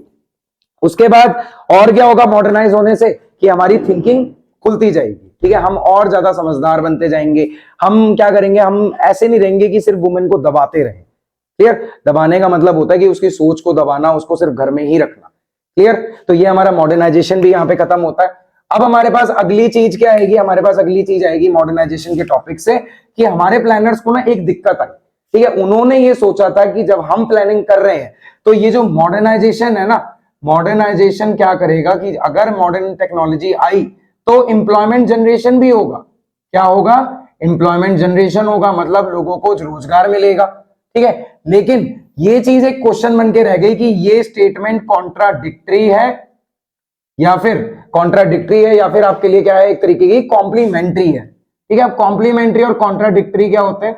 उसके बाद और क्या होगा मॉडर्नाइज होने से, कि हमारी थिंकिंग खुलती जाएगी। ठीक है, हम और ज्यादा समझदार बनते जाएंगे। हम क्या करेंगे, हम ऐसे नहीं रहेंगे कि सिर्फ वुमेन को दबाते रहें। क्लियर? दबाने का मतलब होता है कि उसकी सोच को दबाना, उसको सिर्फ घर में ही रखना। क्लियर? तो ये हमारा मॉडर्नाइजेशन भी यहाँ पे खत्म होता है। अब हमारे पास अगली चीज क्या आएगी, हमारे पास अगली चीज आएगी मॉडर्नाइजेशन के टॉपिक से, कि हमारे प्लानर्स को ना एक दिक्कत आई। ठीक है, उन्होंने ये सोचा था कि जब हम प्लानिंग कर रहे हैं तो ये जो मॉडर्नाइजेशन है ना, मॉडर्नाइजेशन क्या करेगा कि अगर मॉडर्न टेक्नोलॉजी आई तो एम्प्लॉयमेंट जनरेशन भी होगा। क्या होगा? एम्प्लॉयमेंट जनरेशन होगा, मतलब लोगों को रोजगार मिलेगा। ठीक है, लेकिन ये चीज एक क्वेश्चन बन के रह गई कि ये स्टेटमेंट कॉन्ट्राडिक्टरी है या फिर आपके लिए क्या है, एक तरीके की कॉम्प्लीमेंट्री है। ठीक है, अब कॉम्प्लीमेंट्री और कॉन्ट्राडिक्टरी क्या होते हैं?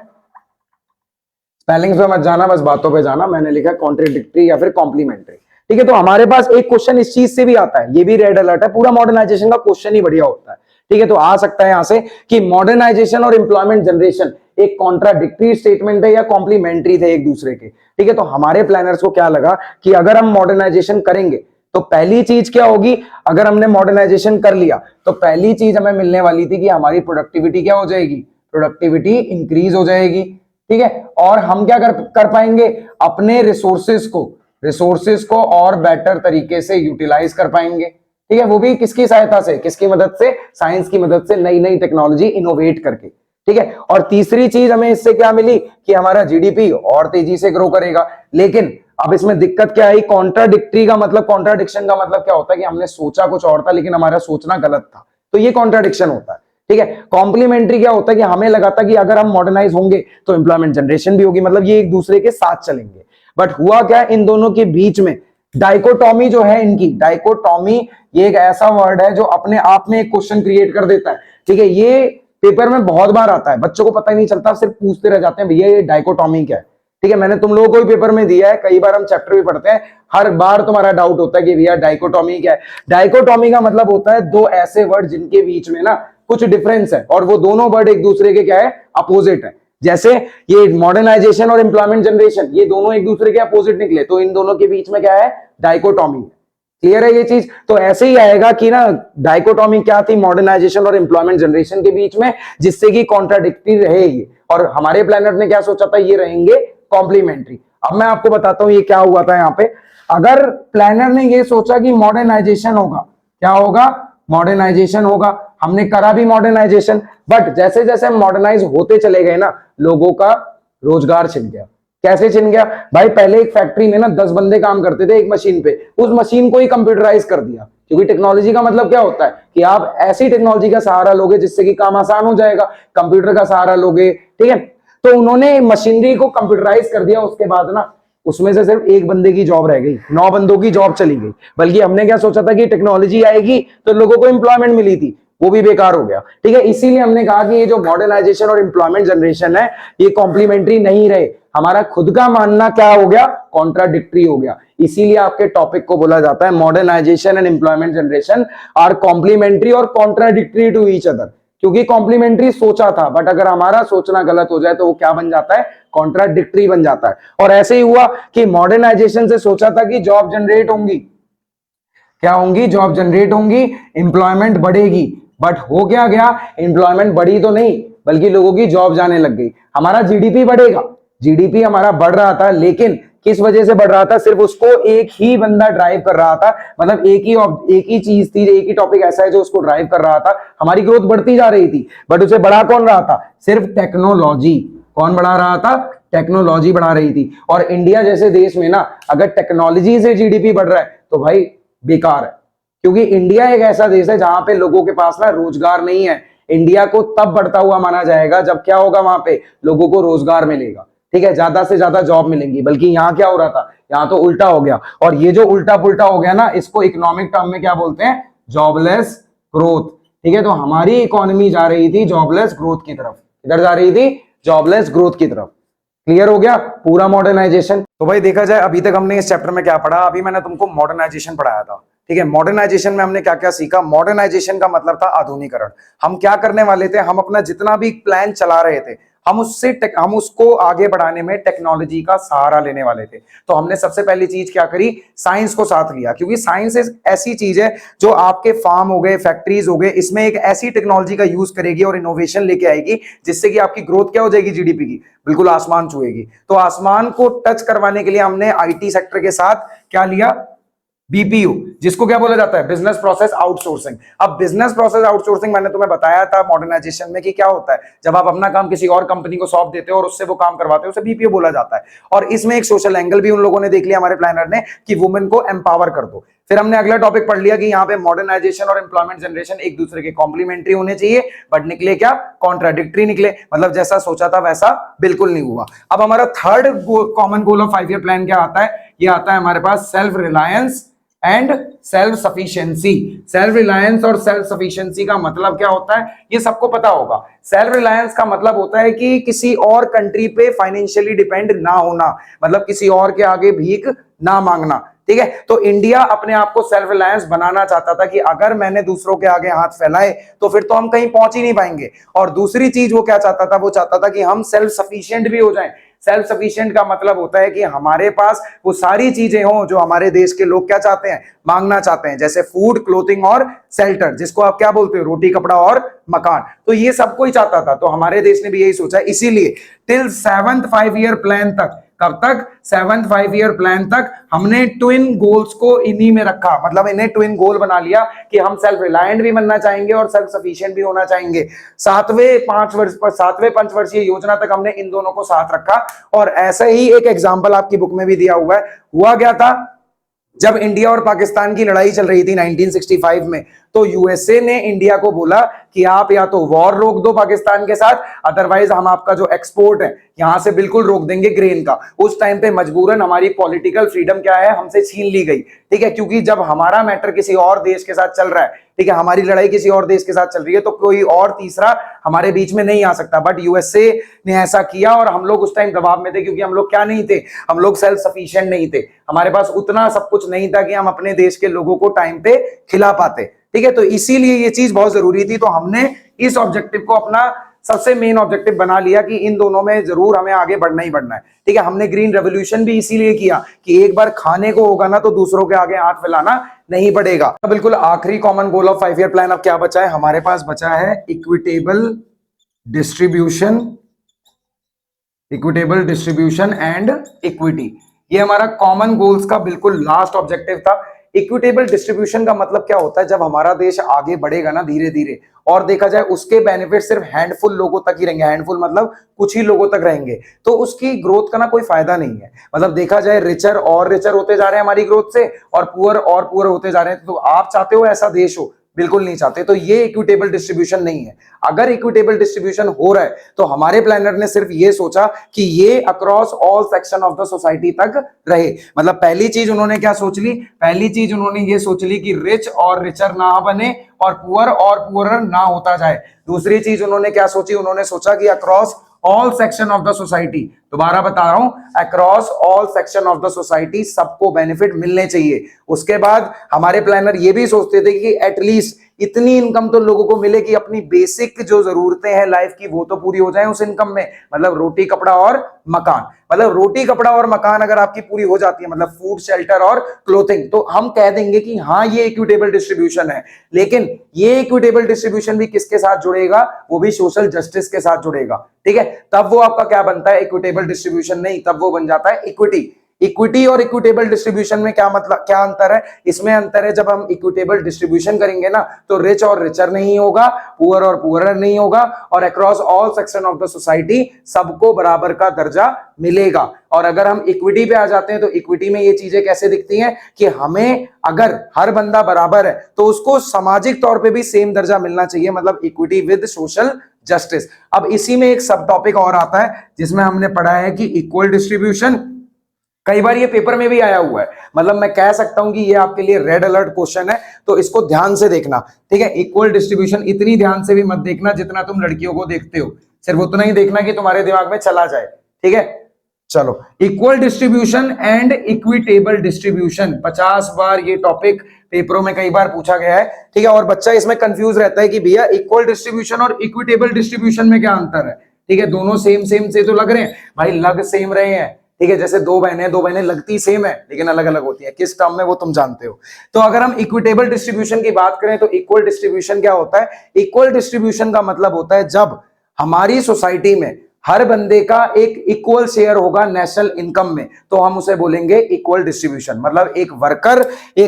स्पेलिंग्स पे मत जाना, बस बातों पे जाना। मैंने लिखा कॉन्ट्राडिक्टरी या फिर कॉम्प्लीमेंट्री। ठीक है, तो हमारे पास एक क्वेश्चन इस चीज से भी आता है, ये भी रेड अलर्ट है, पूरा मॉडर्नाइजेशन का क्वेश्चन ही बढ़िया होता है। ठीक है, तो आ सकता है यहां से कि मॉडर्नाइजेशन और एम्प्लॉयमेंट जनरेशन एक कॉन्ट्राडिक्टरी स्टेटमेंट है या कॉम्प्लीमेंट्री थे एक दूसरे के। ठीक है, तो हमारे प्लानर्स को क्या लगा कि अगर हम मॉडर्नाइजेशन करेंगे तो पहली चीज क्या होगी, अगर हमने मॉडर्नाइजेशन कर लिया तो पहली चीज हमें मिलने वाली थी कि हमारी प्रोडक्टिविटी क्या हो जाएगी, प्रोडक्टिविटी इंक्रीज हो जाएगी। ठीक है, और हम क्या कर पाएंगे, अपने रिसोर्सेज को और बेटर तरीके से यूटिलाइज कर पाएंगे। ठीक है, वो भी किसकी सहायता से, किसकी मदद से, साइंस की मदद से, नई नई टेक्नोलॉजी इनोवेट करके। ठीक है, और तीसरी चीज हमें इससे क्या मिली कि हमारा जीडीपी और तेजी से ग्रो करेगा। लेकिन अब इसमें दिक्कत क्या आई, कॉन्ट्राडिक्टरी का मतलब, कॉन्ट्राडिक्शन का मतलब क्या होता है कि हमने सोचा कुछ और था लेकिन हमारा सोचना गलत था, तो ये कॉन्ट्राडिक्शन होता है। ठीक है, कॉम्प्लीमेंट्री क्या होता है कि हमें लगा था कि अगर हम मॉडर्नाइज होंगे तो एम्प्लॉयमेंट जनरेशन भी होगी, मतलब ये एक दूसरे के साथ चलेंगे। बट हुआ क्या, इन दोनों के बीच में डाइकोटॉमी जो है इनकी, डाइकोटॉमी ये एक ऐसा वर्ड है जो अपने आप में एक क्वेश्चन क्रिएट कर देता है। ठीक है, ये पेपर में बहुत बार आता है, बच्चों को पता ही नहीं चलता, सिर्फ पूछते रह जाते हैं भैया ये डाइकोटॉमी क्या है। ठीक है, मैंने तुम लोगों को भी पेपर में दिया है, कई बार हम चैप्टर भी पढ़ते हैं, हर बार तुम्हारा डाउट होता है कि भैया डाइकोटॉमी क्या है। डाइकोटॉमी का मतलब होता है दो ऐसे वर्ड जिनके बीच में ना कुछ डिफरेंस है और वो दोनों वर्ड एक दूसरे के क्या है, अपोजिट है। जैसे ये मॉडर्नाइजेशन और एम्प्लॉयमेंट जनरेशन, ये दोनों एक दूसरे के अपोजिट निकले, तो इन दोनों के बीच में क्या है, डाइकोटॉमी। क्लियर है ये चीज? तो ऐसे ही आएगा कि ना डाइकोटॉमी क्या थी, मॉडर्नाइजेशन और एम्प्लॉयमेंट जनरेशन के बीच में, जिससे कि कॉन्ट्राडिक्टरी रहे ये, और हमारे प्लेनेट ने क्या सोचा था, ये रहेंगे कॉम्प्लीमेंट्री। अब मैं आपको बताता हूं ये क्या हुआ था यहाँ पे। अगर प्लानर ने ये सोचा कि मॉडर्नाइजेशन होगा, क्या होगा, मॉडर्नाइजेशन होगा, हमने करा भी मॉडर्नाइजेशन, बट जैसे जैसे हम मॉडर्नाइज होते चले गए ना, लोगों का रोजगार छिन गया। कैसे छिन गया भाई, पहले एक फैक्ट्री में ना 10 बंदे काम करते थे एक मशीन पे, उस मशीन को ही कंप्यूटराइज कर दिया, क्योंकि टेक्नोलॉजी का मतलब क्या होता है कि आप ऐसी टेक्नोलॉजी का सहारा लोगे जिससे कि काम आसान हो जाएगा, कंप्यूटर का सहारा लोगे। ठीक है, तो उन्होंने मशीनरी को कंप्यूटराइज कर दिया, उसके बाद ना उसमें से सिर्फ एक बंदे की जॉब रह गई, 9 बंदों की जॉब चली गई। बल्कि हमने क्या सोचा था कि टेक्नोलॉजी आएगी तो लोगों को एम्प्लॉयमेंट मिली थी, वो भी बेकार हो गया। ठीक है, इसीलिए हमने कहा कि ये जो मॉडर्नाइजेशन और एम्प्लॉयमेंट जनरेशन है ये कॉम्प्लीमेंट्री नहीं रहे, हमारा खुद का मानना क्या हो गया, कॉन्ट्राडिक्टरी हो गया। इसीलिए आपके टॉपिक को बोला जाता है modernisation and employment generation are complementary और कॉन्ट्राडिक्टरी टू ईच अदर। क्योंकि कॉम्प्लीमेंट्री सोचा था, बट अगर हमारा सोचना गलत हो जाए तो वो क्या बन जाता है, कॉन्ट्राडिक्टरी बन जाता है। और ऐसे ही हुआ कि मॉडर्नाइजेशन से सोचा था कि जॉब जनरेट होंगी, क्या होंगी, जॉब जनरेट होंगी, एम्प्लॉयमेंट बढ़ेगी, बट हो क्या गया, एम्प्लॉयमेंट बढ़ी तो नहीं बल्कि लोगों की जॉब जाने लग गई। हमारा जीडीपी बढ़ेगा, जीडीपी हमारा बढ़ रहा था, लेकिन किस वजह से बढ़ रहा था, सिर्फ उसको एक ही बंदा ड्राइव कर रहा था, मतलब एक ही चीज थी, एक ही टॉपिक ऐसा है जो उसको ड्राइव कर रहा था। हमारी ग्रोथ बढ़ती जा रही थी, बट उसे बढ़ा कौन रहा था, सिर्फ टेक्नोलॉजी। कौन बढ़ा रहा था, टेक्नोलॉजी बढ़ा रही थी। और इंडिया जैसे देश में ना अगर टेक्नोलॉजी से जीडीपी बढ़ रहा है तो भाई बेकार है, क्योंकि इंडिया एक ऐसा देश है जहां पे लोगों के पास ना रोजगार नहीं है। इंडिया को तब बढ़ता हुआ माना जाएगा जब क्या होगा, वहां पे लोगों को रोजगार मिलेगा। ठीक है, ज्यादा से ज्यादा जॉब मिलेंगी। बल्कि यहाँ क्या हो रहा था, यहाँ तो उल्टा हो गया। और ये जो उल्टा पुल्टा हो गया ना, इसको इकोनॉमिक टर्म में क्या बोलते हैं, जॉबलेस ग्रोथ। ठीक है, तो हमारी इकोनॉमी जा रही थी जॉबलेस ग्रोथ की तरफ। इधर जा रही थी जॉबलेस ग्रोथ की तरफ। क्लियर हो गया पूरा मॉडर्नाइजेशन? तो भाई देखा जाए अभी तक हमने इस चैप्टर में क्या पढ़ा, अभी मैंने तुमको मॉडर्नाइजेशन पढ़ाया था। ठीक है, मॉडर्नाइजेशन में हमने क्या क्या सीखा। मॉडर्नाइजेशन का मतलब था आधुनिकरण। हम क्या करने वाले थे, हम अपना जितना भी प्लान चला रहे थे हम उसको आगे बढ़ाने में टेक्नोलॉजी का सहारा लेने वाले थे। तो हमने सबसे पहली चीज क्या करी, साइंस को साथ लिया, क्योंकि साइंस एक ऐसी चीज है जो आपके फार्म हो गए, फैक्ट्रीज हो गए, इसमें एक ऐसी टेक्नोलॉजी का यूज करेगी और इनोवेशन लेके आएगी जिससे कि आपकी ग्रोथ क्या हो जाएगी, जीडीपी की बिल्कुल आसमान छुएगी। तो आसमान को टच करवाने के लिए हमने आईटी सेक्टर के साथ क्या लिया, बीपीयू, जिसको क्या बोला जाता है, बिजनेस प्रोसेस आउटसोर्सिंग। अब बिजनेस प्रोसेस आउटसोर्सिंग मैंने तुम्हें बताया था मॉडर्नाइजेशन में कि क्या होता है, जब आप अपना काम किसी और कंपनी को सौंप देते हो और उससे वो काम करवाते हो, उसे बीपीओ बोला जाता है। और इसमें एक सोशल एंगल भी उन लोगों ने देख लिया, हमारे प्लानर ने, कि वुमेन को एम्पावर कर दो। फिर हमने अगला टॉपिक पढ़ लिया कि यहाँ पे मॉडर्नाइजेशन और एम्प्लॉयमेंट जनरेशन एक दूसरे के कॉम्प्लीमेंट्री होने चाहिए, बट निकले क्या, कॉन्ट्राडिक्टरी निकले। मतलब जैसा सोचा था वैसा बिल्कुल नहीं हुआ। अब हमारा third common goal of 5 year plan क्या आता है, ये आता है हमारे पास self reliance and self sufficiency. Self reliance और सेल्फ सफिशिएंसी का मतलब क्या होता है, ये सबको पता होगा। सेल्फ रिलायंस का मतलब होता है कि किसी और कंट्री पे फाइनेंशियली डिपेंड ना होना, मतलब किसी और के आगे भीख ना मांगना। ठीक है, तो इंडिया अपने आप को सेल्फ रिलायंस बनाना चाहता था कि अगर मैंने दूसरों के आगे हाथ फैलाए तो फिर तो हम कहीं पहुंच ही नहीं पाएंगे। और दूसरी चीज वो क्या चाहता था, वो चाहता था कि हम सेल्फ सफिशिएंट भी हो जाएं। सेल्फ सफिशिएंट का मतलब होता है कि हमारे पास वो सारी चीजें हो जो हमारे देश के लोग क्या चाहते हैं, मांगना चाहते हैं, जैसे फूड, क्लोथिंग और शेल्टर, जिसको आप क्या बोलते हो, रोटी, कपड़ा और मकान। तो ये सबको ही चाहता था, तो हमारे देश ने भी यही सोचा। इसीलिए टिल 7th 5 ईयर प्लान तक कब तक? 7th 5 ईयर प्लान तक हमने ट्विन गोल्स को इन्हीं में रखा, मतलब इन्हें ट्विन गोल बना लिया कि हम सेल्फ रिलायंट भी बनना चाहेंगे और सेल्फ सफिशिएंट भी होना चाहेंगे। 7वें पंचवर्षीय योजना तक हमने इन दोनों को साथ रखा। और ऐसा ही एक एग्जाम्पल आपकी बुक में भी दिया हुआ है। हुआ क्या था, जब इंडिया और पाकिस्तान की लड़ाई चल रही थी 1965 में, तो यूएसए ने इंडिया को बोला कि आप या तो वॉर रोक दो पाकिस्तान के साथ, अदरवाइज हम आपका जो एक्सपोर्ट है यहां से बिल्कुल रोक देंगे ग्रेन का। उस टाइम पे मजबूरन हमारी पॉलिटिकल फ्रीडम क्या है, हमसे छीन ली गई, ठीक है, क्योंकि जब हमारा मैटर किसी और देश के साथ चल रहा है, ठीक है, हमारी लड़ाई किसी और देश के साथ चल रही है, तो कोई और तीसरा हमारे बीच में नहीं आ सकता। बट यूएसए ने ऐसा किया और हम लोग उस टाइम दबाव में थे, क्योंकि हम लोग क्या नहीं थे, हम लोग सेल्फ सफिशिएंट नहीं थे, हमारे पास उतना सब कुछ नहीं था कि हम अपने देश के लोगों को टाइम पे खिला पाते, ठीक है। तो इसीलिए ये चीज बहुत जरूरी थी। तो हमने इस ऑब्जेक्टिव को अपना सबसे मेन ऑब्जेक्टिव बना लिया कि इन दोनों में जरूर हमें आगे बढ़ना ही बढ़ना है, ठीक है। हमने ग्रीन रेवोल्यूशन भी इसीलिए किया कि एक बार खाने को होगा ना तो दूसरों के आगे हाथ फैलाना नहीं पड़ेगा। तो बिल्कुल आखिरी common goal of 5 year plan अब क्या बचा है हमारे पास? बचा है इक्विटेबल डिस्ट्रीब्यूशन एंड इक्विटी। ये हमारा कॉमन गोल्स का बिल्कुल लास्ट ऑब्जेक्टिव था। इक्विटेबल डिस्ट्रीब्यूशन का मतलब क्या होता है, जब हमारा देश आगे बढ़ेगा ना धीरे धीरे, और देखा जाए उसके बेनिफिट सिर्फ हैंडफुल लोगों तक ही रहेंगे, हैंडफुल मतलब कुछ ही लोगों तक रहेंगे, तो उसकी ग्रोथ का ना कोई फायदा नहीं है। मतलब देखा जाए रिचर और रिचर होते जा रहे हैं हमारी ग्रोथ से, और पुअर होते जा रहे हैं। तो आप चाहते हो ऐसा देश हो? बिल्कुल नहीं चाहते। तो ये इक्विटेबल डिस्ट्रीब्यूशन नहीं है। अगर इक्विटेबल डिस्ट्रीब्यूशन हो रहा है तो हमारे प्लानर ने सिर्फ ये सोचा कि ये across all section of the society तक रहे। मतलब पहली चीज उन्होंने क्या सोच ली? पहली चीज उन्होंने ये सोच ली कि रिच और रिचर ना बने और पुअरर ना होता जाए। दूसरी चीज उन्होंने क्या सोची? उन्होंने सोचा कि across all section of the society, दोबारा बता रहा हूं, across all section of the society सबको बेनिफिट मिलने चाहिए। उसके बाद हमारे प्लानर ये भी सोचते थे कि एटलीस्ट इतनी इनकम तो लोगों को मिले कि अपनी बेसिक जो जरूरतें हैं लाइफ की वो तो पूरी हो जाए उस इनकम में। मतलब रोटी कपड़ा और मकान, मतलब रोटी कपड़ा और मकान अगर आपकी पूरी हो जाती है, मतलब फूड शेल्टर और क्लोथिंग, तो हम कह देंगे कि हाँ ये इक्विटेबल डिस्ट्रीब्यूशन है। लेकिन ये इक्विटेबल डिस्ट्रीब्यूशन भी किसके साथ जुड़ेगा? वो भी सोशल जस्टिस के साथ जुड़ेगा, ठीक है। तब वो आपका क्या बनता है? इक्विटेबल डिस्ट्रीब्यूशन नहीं, तब वो बन जाता है इक्विटी। इक्विटी और इक्विटेबल डिस्ट्रीब्यूशन में क्या मतलब, क्या अंतर है? इसमें अंतर है, जब हम इक्विटेबल डिस्ट्रीब्यूशन करेंगे ना तो रिच और रिचर नहीं होगा, पुअर और पुअरर नहीं होगा, और across all section of the society सबको बराबर का दर्जा मिलेगा। और अगर हम इक्विटी पे आ जाते हैं तो इक्विटी में ये चीजें कैसे दिखती हैं कि हमें अगर हर बंदा बराबर है तो उसको सामाजिक तौर पे भी सेम दर्जा मिलना चाहिए, मतलब इक्विटी विद सोशल जस्टिस। अब इसी में एक सब टॉपिक और आता है जिसमें हमने पढ़ा है कि इक्वल डिस्ट्रीब्यूशन। कई बार ये पेपर में भी आया हुआ है, मतलब मैं कह सकता हूं कि ये आपके लिए रेड अलर्ट क्वेश्चन है, तो इसको ध्यान से देखना, ठीक है। इक्वल डिस्ट्रीब्यूशन इतनी ध्यान से भी मत देखना जितना तुम लड़कियों को देखते हो, सिर्फ उतना ही देखना कि तुम्हारे दिमाग में चला जाए, ठीक है। चलो, equal distribution and equitable distribution, 50 बार ये टॉपिक पेपरों में कई बार पूछा गया है, ठीक है। और बच्चा इसमें कंफ्यूज रहता है कि भैया इक्वल डिस्ट्रीब्यूशन और इक्विटेबल डिस्ट्रीब्यूशन में क्या अंतर है, ठीक है। दोनों सेम से तो लग रहे हैं भाई, लग सेम रहे हैं, ठीक है। जैसे दो बहनें लगती सेम है लेकिन अलग अलग होती है, किस टर्म में वो तुम जानते हो। तो अगर हम इक्विटेबल डिस्ट्रीब्यूशन की बात करें तो इक्वल डिस्ट्रीब्यूशन क्या होता है? इक्वल डिस्ट्रीब्यूशन का मतलब होता है जब हमारी सोसाइटी में हर बंदे का एक इक्वल शेयर होगा नेशनल इनकम में, तो हम उसे बोलेंगे इक्वल डिस्ट्रीब्यूशन। मतलब एक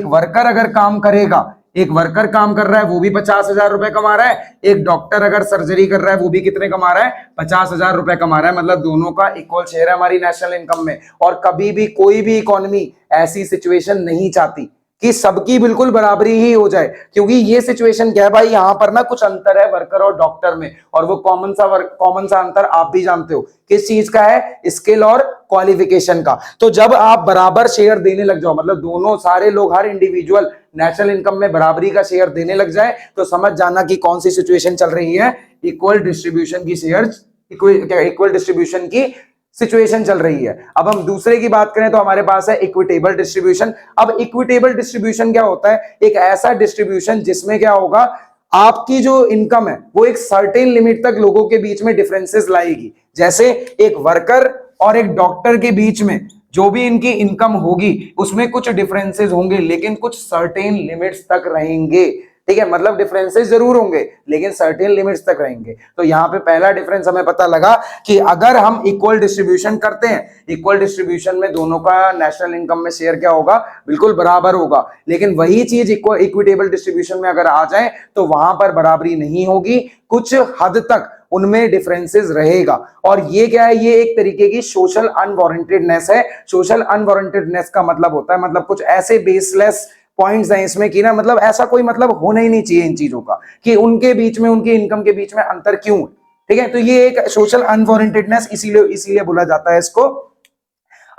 वर्कर अगर काम करेगा, एक वर्कर काम कर रहा है वो भी 50,000 रुपए कमा रहा है, एक डॉक्टर अगर सर्जरी कर रहा है वो भी कितने कमा रहा है? 50,000 रुपए कमा रहा है। मतलब दोनों का इक्वल शेयर है हमारी नेशनल इनकम में। और कभी भी कोई भी इकोनॉमी ऐसी सिचुएशन नहीं चाहती कि सबकी बिल्कुल बराबरी ही हो जाए, क्योंकि ये सिचुएशन क्या है भाई, यहां पर ना कुछ अंतर है वर्कर और डॉक्टर में, और वो कॉमन सा अंतर आप भी जानते हो किस चीज का है? स्किल और क्वालिफिकेशन का। तो जब आप बराबर शेयर देने लग जाओ, मतलब दोनों सारे लोग, हर इंडिविजुअल नेशनल इनकम में बराबरी का शेयर देने लग जाए, तो समझ जाना कि कौन सी सिचुएशन चल रही है? इक्वल डिस्ट्रीब्यूशन की सिचुएशन चल रही है। अब हम दूसरे की बात करें तो हमारे पास है इक्विटेबल डिस्ट्रीब्यूशन। अब इक्विटेबल डिस्ट्रीब्यूशन क्या होता है? एक ऐसा डिस्ट्रीब्यूशन जिसमें क्या होगा, आपकी जो इनकम है वो एक सर्टेन लिमिट तक लोगों के बीच में डिफरेंसेस लाएगी। जैसे एक वर्कर और एक डॉक्टर के बीच में जो भी इनकी इनकम होगी उसमें कुछ डिफरेंसेस होंगे, लेकिन कुछ सर्टेन लिमिट्स तक रहेंगे, ठीक है, मतलब डिफरेंसेस जरूर होंगे लेकिन सर्टेन लिमिट्स तक रहेंगे। तो यहाँ पे पहला डिफरेंस हमें पता लगा कि अगर हम इक्वल डिस्ट्रीब्यूशन करते हैं, इक्वल डिस्ट्रीब्यूशन में दोनों का नेशनल इनकम में शेयर क्या होगा, बिल्कुल बराबर होगा। लेकिन वही चीज इक्विटेबल डिस्ट्रीब्यूशन में अगर आ जाए तो वहां पर बराबरी नहीं होगी, कुछ हद तक उनमें डिफरेंसेस रहेगा। और ये क्या है, ये एक तरीके की सोशल अनवारंटेडनेस है। सोशल अनवारंटेडनेस का मतलब होता है, मतलब कुछ ऐसे बेसलेस पॉइंट्स हैं इसमें कि ना, मतलब ऐसा कोई मतलब होना ही नहीं चाहिए इन चीजों का कि उनके बीच में, उनकी इनकम के बीच में अंतर क्यों, ठीक है। तो ये एक सोशल अनवारंटेडनेस इसीलिए इसीलिए बोला जाता है इसको।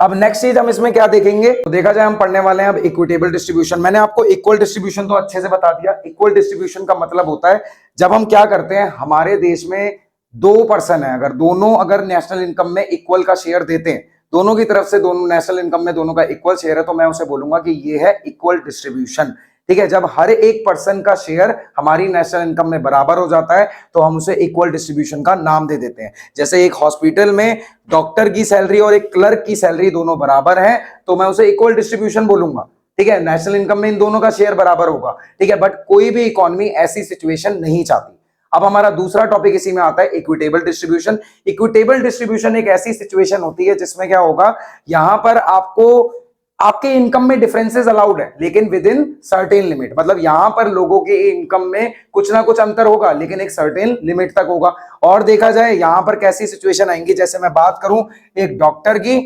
अब नेक्स्ट चीज हम इसमें क्या देखेंगे, तो देखा जाए हम पढ़ने वाले हैं अब इक्विटेबल डिस्ट्रीब्यूशन। मैंने आपको इक्वल डिस्ट्रीब्यूशन तो अच्छे से बता दिया। इक्वल डिस्ट्रीब्यूशन का मतलब होता है जब हम क्या करते हैं, हमारे देश में दो पर्सन है, अगर दोनों अगर नेशनल इनकम में इक्वल का शेयर देते हैं, दोनों की तरफ से दोनों नेशनल इनकम में दोनों का इक्वल शेयर है, तो मैं उसे बोलूंगा कि ये है इक्वल डिस्ट्रीब्यूशन, ठीक है। जब हर एक पर्सन का शेयर हमारी नेशनल इनकम में बराबर हो जाता है तो हम उसे इक्वल डिस्ट्रीब्यूशन का नाम दे देते हैं। जैसे एक हॉस्पिटल में डॉक्टर की सैलरी और एक क्लर्क की सैलरी दोनों बराबर है तो मैं उसे इक्वल डिस्ट्रीब्यूशन बोलूंगा, ठीक है। नेशनल इनकम में इन दोनों का शेयर बराबर होगा, ठीक है। बट कोई भी इकोनॉमी ऐसी सिचुएशन नहीं चाहती। अब हमारा दूसरा टॉपिक इसी में आता है, इक्विटेबल डिस्ट्रीब्यूशन। इक्विटेबल डिस्ट्रीब्यूशन एक ऐसी सिचुएशन होती है जिसमें क्या होगा, यहां पर आपको आपके इनकम में डिफरेंसेस अलाउड है लेकिन विद इन सर्टेन लिमिट, मतलब यहां पर लोगों के इनकम में कुछ ना कुछ अंतर होगा लेकिन एक सर्टेन लिमिट तक होगा। और देखा जाए यहां पर कैसी सिचुएशन आएंगी, जैसे मैं बात करूं एक डॉक्टर की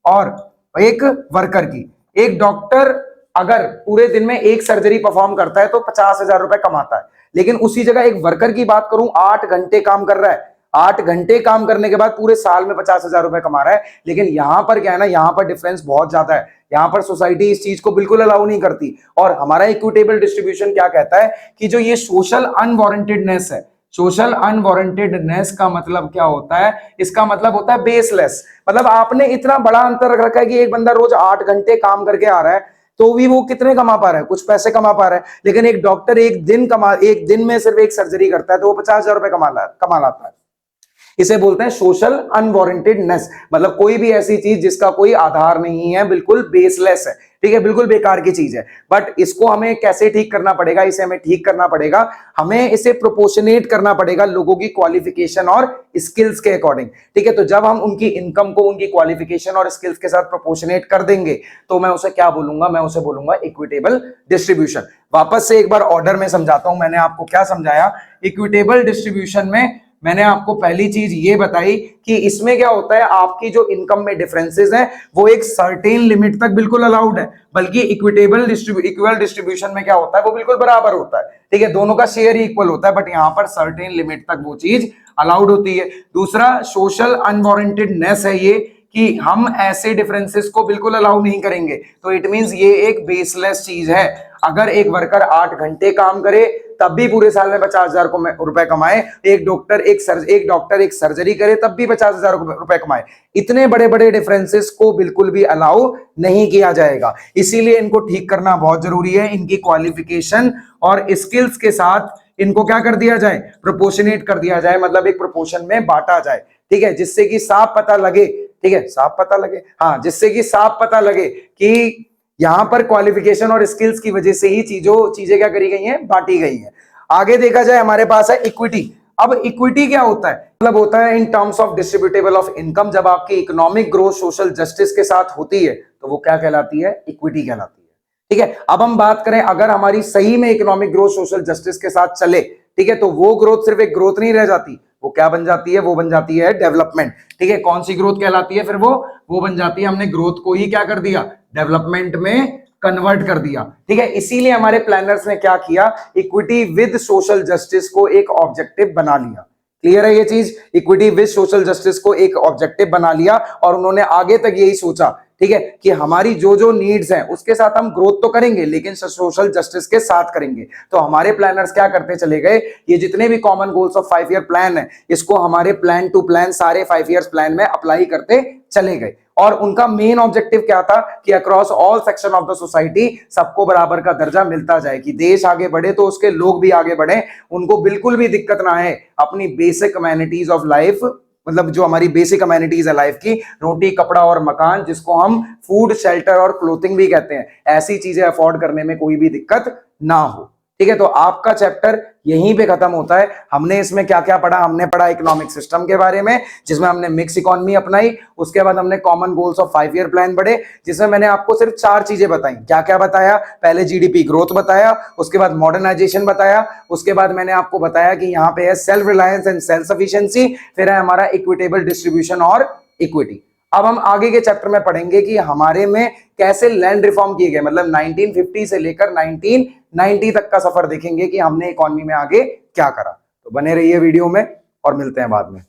और एक वर्कर की। एक डॉक्टर अगर पूरे दिन में एक सर्जरी परफॉर्म करता है तो 50,000 रुपए कमाता है, लेकिन उसी जगह एक वर्कर की बात करूं, 8 घंटे काम कर रहा है, 8 घंटे काम करने के बाद पूरे साल में 50,000 रुपए कमा रहा है। लेकिन यहां पर क्या है ना, यहां पर डिफरेंस बहुत ज्यादा है, यहां पर सोसाइटी इस चीज को बिल्कुल अलाउ नहीं करती। और हमारा इक्विटेबल डिस्ट्रीब्यूशन क्या कहता है कि जो ये सोशल अनवारंटेडनेस है, सोशल अनवारंटेडनेस का मतलब क्या होता है, इसका मतलब होता है बेसलेस। मतलब आपने इतना बड़ा अंतर रख रखा है कि एक बंदा रोज 8 घंटे काम करके आ रहा है तो भी वो कितने कमा पा रहा है, कुछ पैसे कमा पा रहा है। लेकिन एक डॉक्टर एक दिन में सिर्फ एक सर्जरी करता है तो वो 50,000 रुपए कमा लाता है। इसे बोलते हैं सोशल अनवारंटेडनेस, मतलब कोई भी ऐसी चीज जिसका कोई आधार नहीं है, बिल्कुल बेसलेस है, ठीक है, बिल्कुल बेकार की चीज है। बट इसको हमें कैसे ठीक करना पड़ेगा, इसे हमें ठीक करना पड़ेगा, हमें इसे प्रोपोर्शनेट करना पड़ेगा लोगों की क्वालिफिकेशन और स्किल्स के अकॉर्डिंग, ठीक है। तो जब हम उनकी इनकम को उनकी क्वालिफिकेशन और स्किल्स के साथ प्रोपोर्शनेट कर देंगे तो मैं उसे क्या बोलूंगा, मैं उसे बोलूंगा इक्विटेबल डिस्ट्रीब्यूशन। वापस से एक बार ऑर्डर में समझाता हूं, मैंने आपको क्या समझाया। इक्विटेबल डिस्ट्रीब्यूशन में मैंने आपको पहली चीज ये बताई कि इसमें क्या होता है, आपकी जो इनकम में डिफरेंसेस हैं वो एक सर्टेन लिमिट तक बिल्कुल अलाउड है, बल्कि इक्विटेबल इक्वल डिस्ट्रीब्यूशन में क्या होता है, वो बिल्कुल बराबर होता है, ठीक है, दोनों का शेयर ही इक्वल होता है। बट यहां पर सर्टेन लिमिट तक वो चीज अलाउड होती है। दूसरा सोशल अनवारंटेडनेस है ये कि हम ऐसे डिफरेंसेस को बिल्कुल अलाउ नहीं करेंगे, तो इट मींस ये एक बेसलेस चीज है। अगर एक वर्कर 8 घंटे काम करे तब भी पूरे साल में 50,000 रुपए कमाए, एक डॉक्टर एक सर्जरी करे तब भी 50,000 रुपए कमाए, इतने बड़े बड़े डिफरेंसेस को बिल्कुल भी अलाउ नहीं किया जाएगा। इसीलिए इनको ठीक करना बहुत जरूरी है, इनकी क्वालिफिकेशन और स्किल्स के साथ इनको क्या कर दिया जाए, प्रोपोर्शनेट कर दिया जाए, मतलब एक प्रोपोर्शन में बांटा जाए, ठीक है, जिससे कि साफ पता लगे, ठीक है, साफ पता लगे, हाँ, जिससे कि साफ पता लगे कि यहां पर क्वालिफिकेशन और स्किल्स की वजह से ही चीजें क्या करी गई हैं, बांटी गई हैं। आगे देखा जाए हमारे पास है इक्विटी। अब इक्विटी क्या होता है, मतलब होता है in terms of distributable of income, जब आपकी इकोनॉमिक ग्रोथ सोशल जस्टिस के साथ होती है तो वो क्या कहलाती है, इक्विटी कहलाती है, ठीक है। अब हम बात करें अगर हमारी सही में इकोनॉमिक ग्रोथ सोशल जस्टिस के साथ चले, ठीक है, तो वो ग्रोथ सिर्फ एक ग्रोथ नहीं रह जाती, वो क्या बन जाती है, वो बन जाती है डेवलपमेंट, ठीक है। कौन सी ग्रोथ कहलाती है फिर, वो बन जाती है, हमने ग्रोथ को ही क्या कर दिया, डेवलपमेंट में कन्वर्ट कर दिया, ठीक है। इसीलिए हमारे प्लानर्स ने क्या किया, इक्विटी विद सोशल जस्टिस को एक ऑब्जेक्टिव बना लिया। क्लियर है ये चीज, इक्विटी विद सोशल जस्टिस को एक ऑब्जेक्टिव बना लिया और उन्होंने आगे तक यही सोचा, ठीक है, कि हमारी जो नीड्स हैं उसके साथ हम ग्रोथ तो करेंगे लेकिन सोशल जस्टिस के साथ करेंगे। तो हमारे प्लानर्स क्या करते चले गए, ये जितने भी common goals of 5 year plan है इसको हमारे प्लान टू प्लान सारे 5 ईयर्स प्लान में अप्लाई करते चले गए। और उनका मेन ऑब्जेक्टिव क्या था कि across all section of the society सबको बराबर का दर्जा मिलता जाए, कि देश आगे बढ़े तो उसके लोग भी आगे बढ़े, उनको बिल्कुल भी दिक्कत ना है अपनी बेसिक अमेनिटीज ऑफ लाइफ, मतलब जो हमारी बेसिक अमेनिटीज है लाइफ की, रोटी कपड़ा और मकान, जिसको हम फूड शेल्टर और क्लोथिंग भी कहते हैं, ऐसी चीजें अफोर्ड करने में कोई भी दिक्कत ना हो। ठीक है, तो आपका चैप्टर यहीं पे खत्म होता है। हमने इसमें क्या क्या पढ़ा? हमने पढ़ा इकोनॉमिक सिस्टम के बारे में, जिसमें हमने मिक्स इकोनॉमी अपनाई। उसके बाद हमने common goals of 5 year plan पढ़े, जिसमें मैंने आपको सिर्फ 4 चीजें बताई। क्या क्या बताया? पहले जीडीपी ग्रोथ बताया, उसके बाद मॉडर्नाइजेशन बताया, उसके बाद मैंने आपको बताया कि यहाँ पे है self reliance and self sufficiency, फिर है हमारा इक्विटेबल डिस्ट्रीब्यूशन और इक्विटी। अब हम आगे के चैप्टर में पढ़ेंगे कि हमारे में कैसे लैंड रिफॉर्म किए गए, मतलब 1950 से लेकर 1990 तक का सफर देखेंगे कि हमने इकोनॉमी में आगे क्या करा। तो बने रहिए वीडियो में और मिलते हैं बाद में।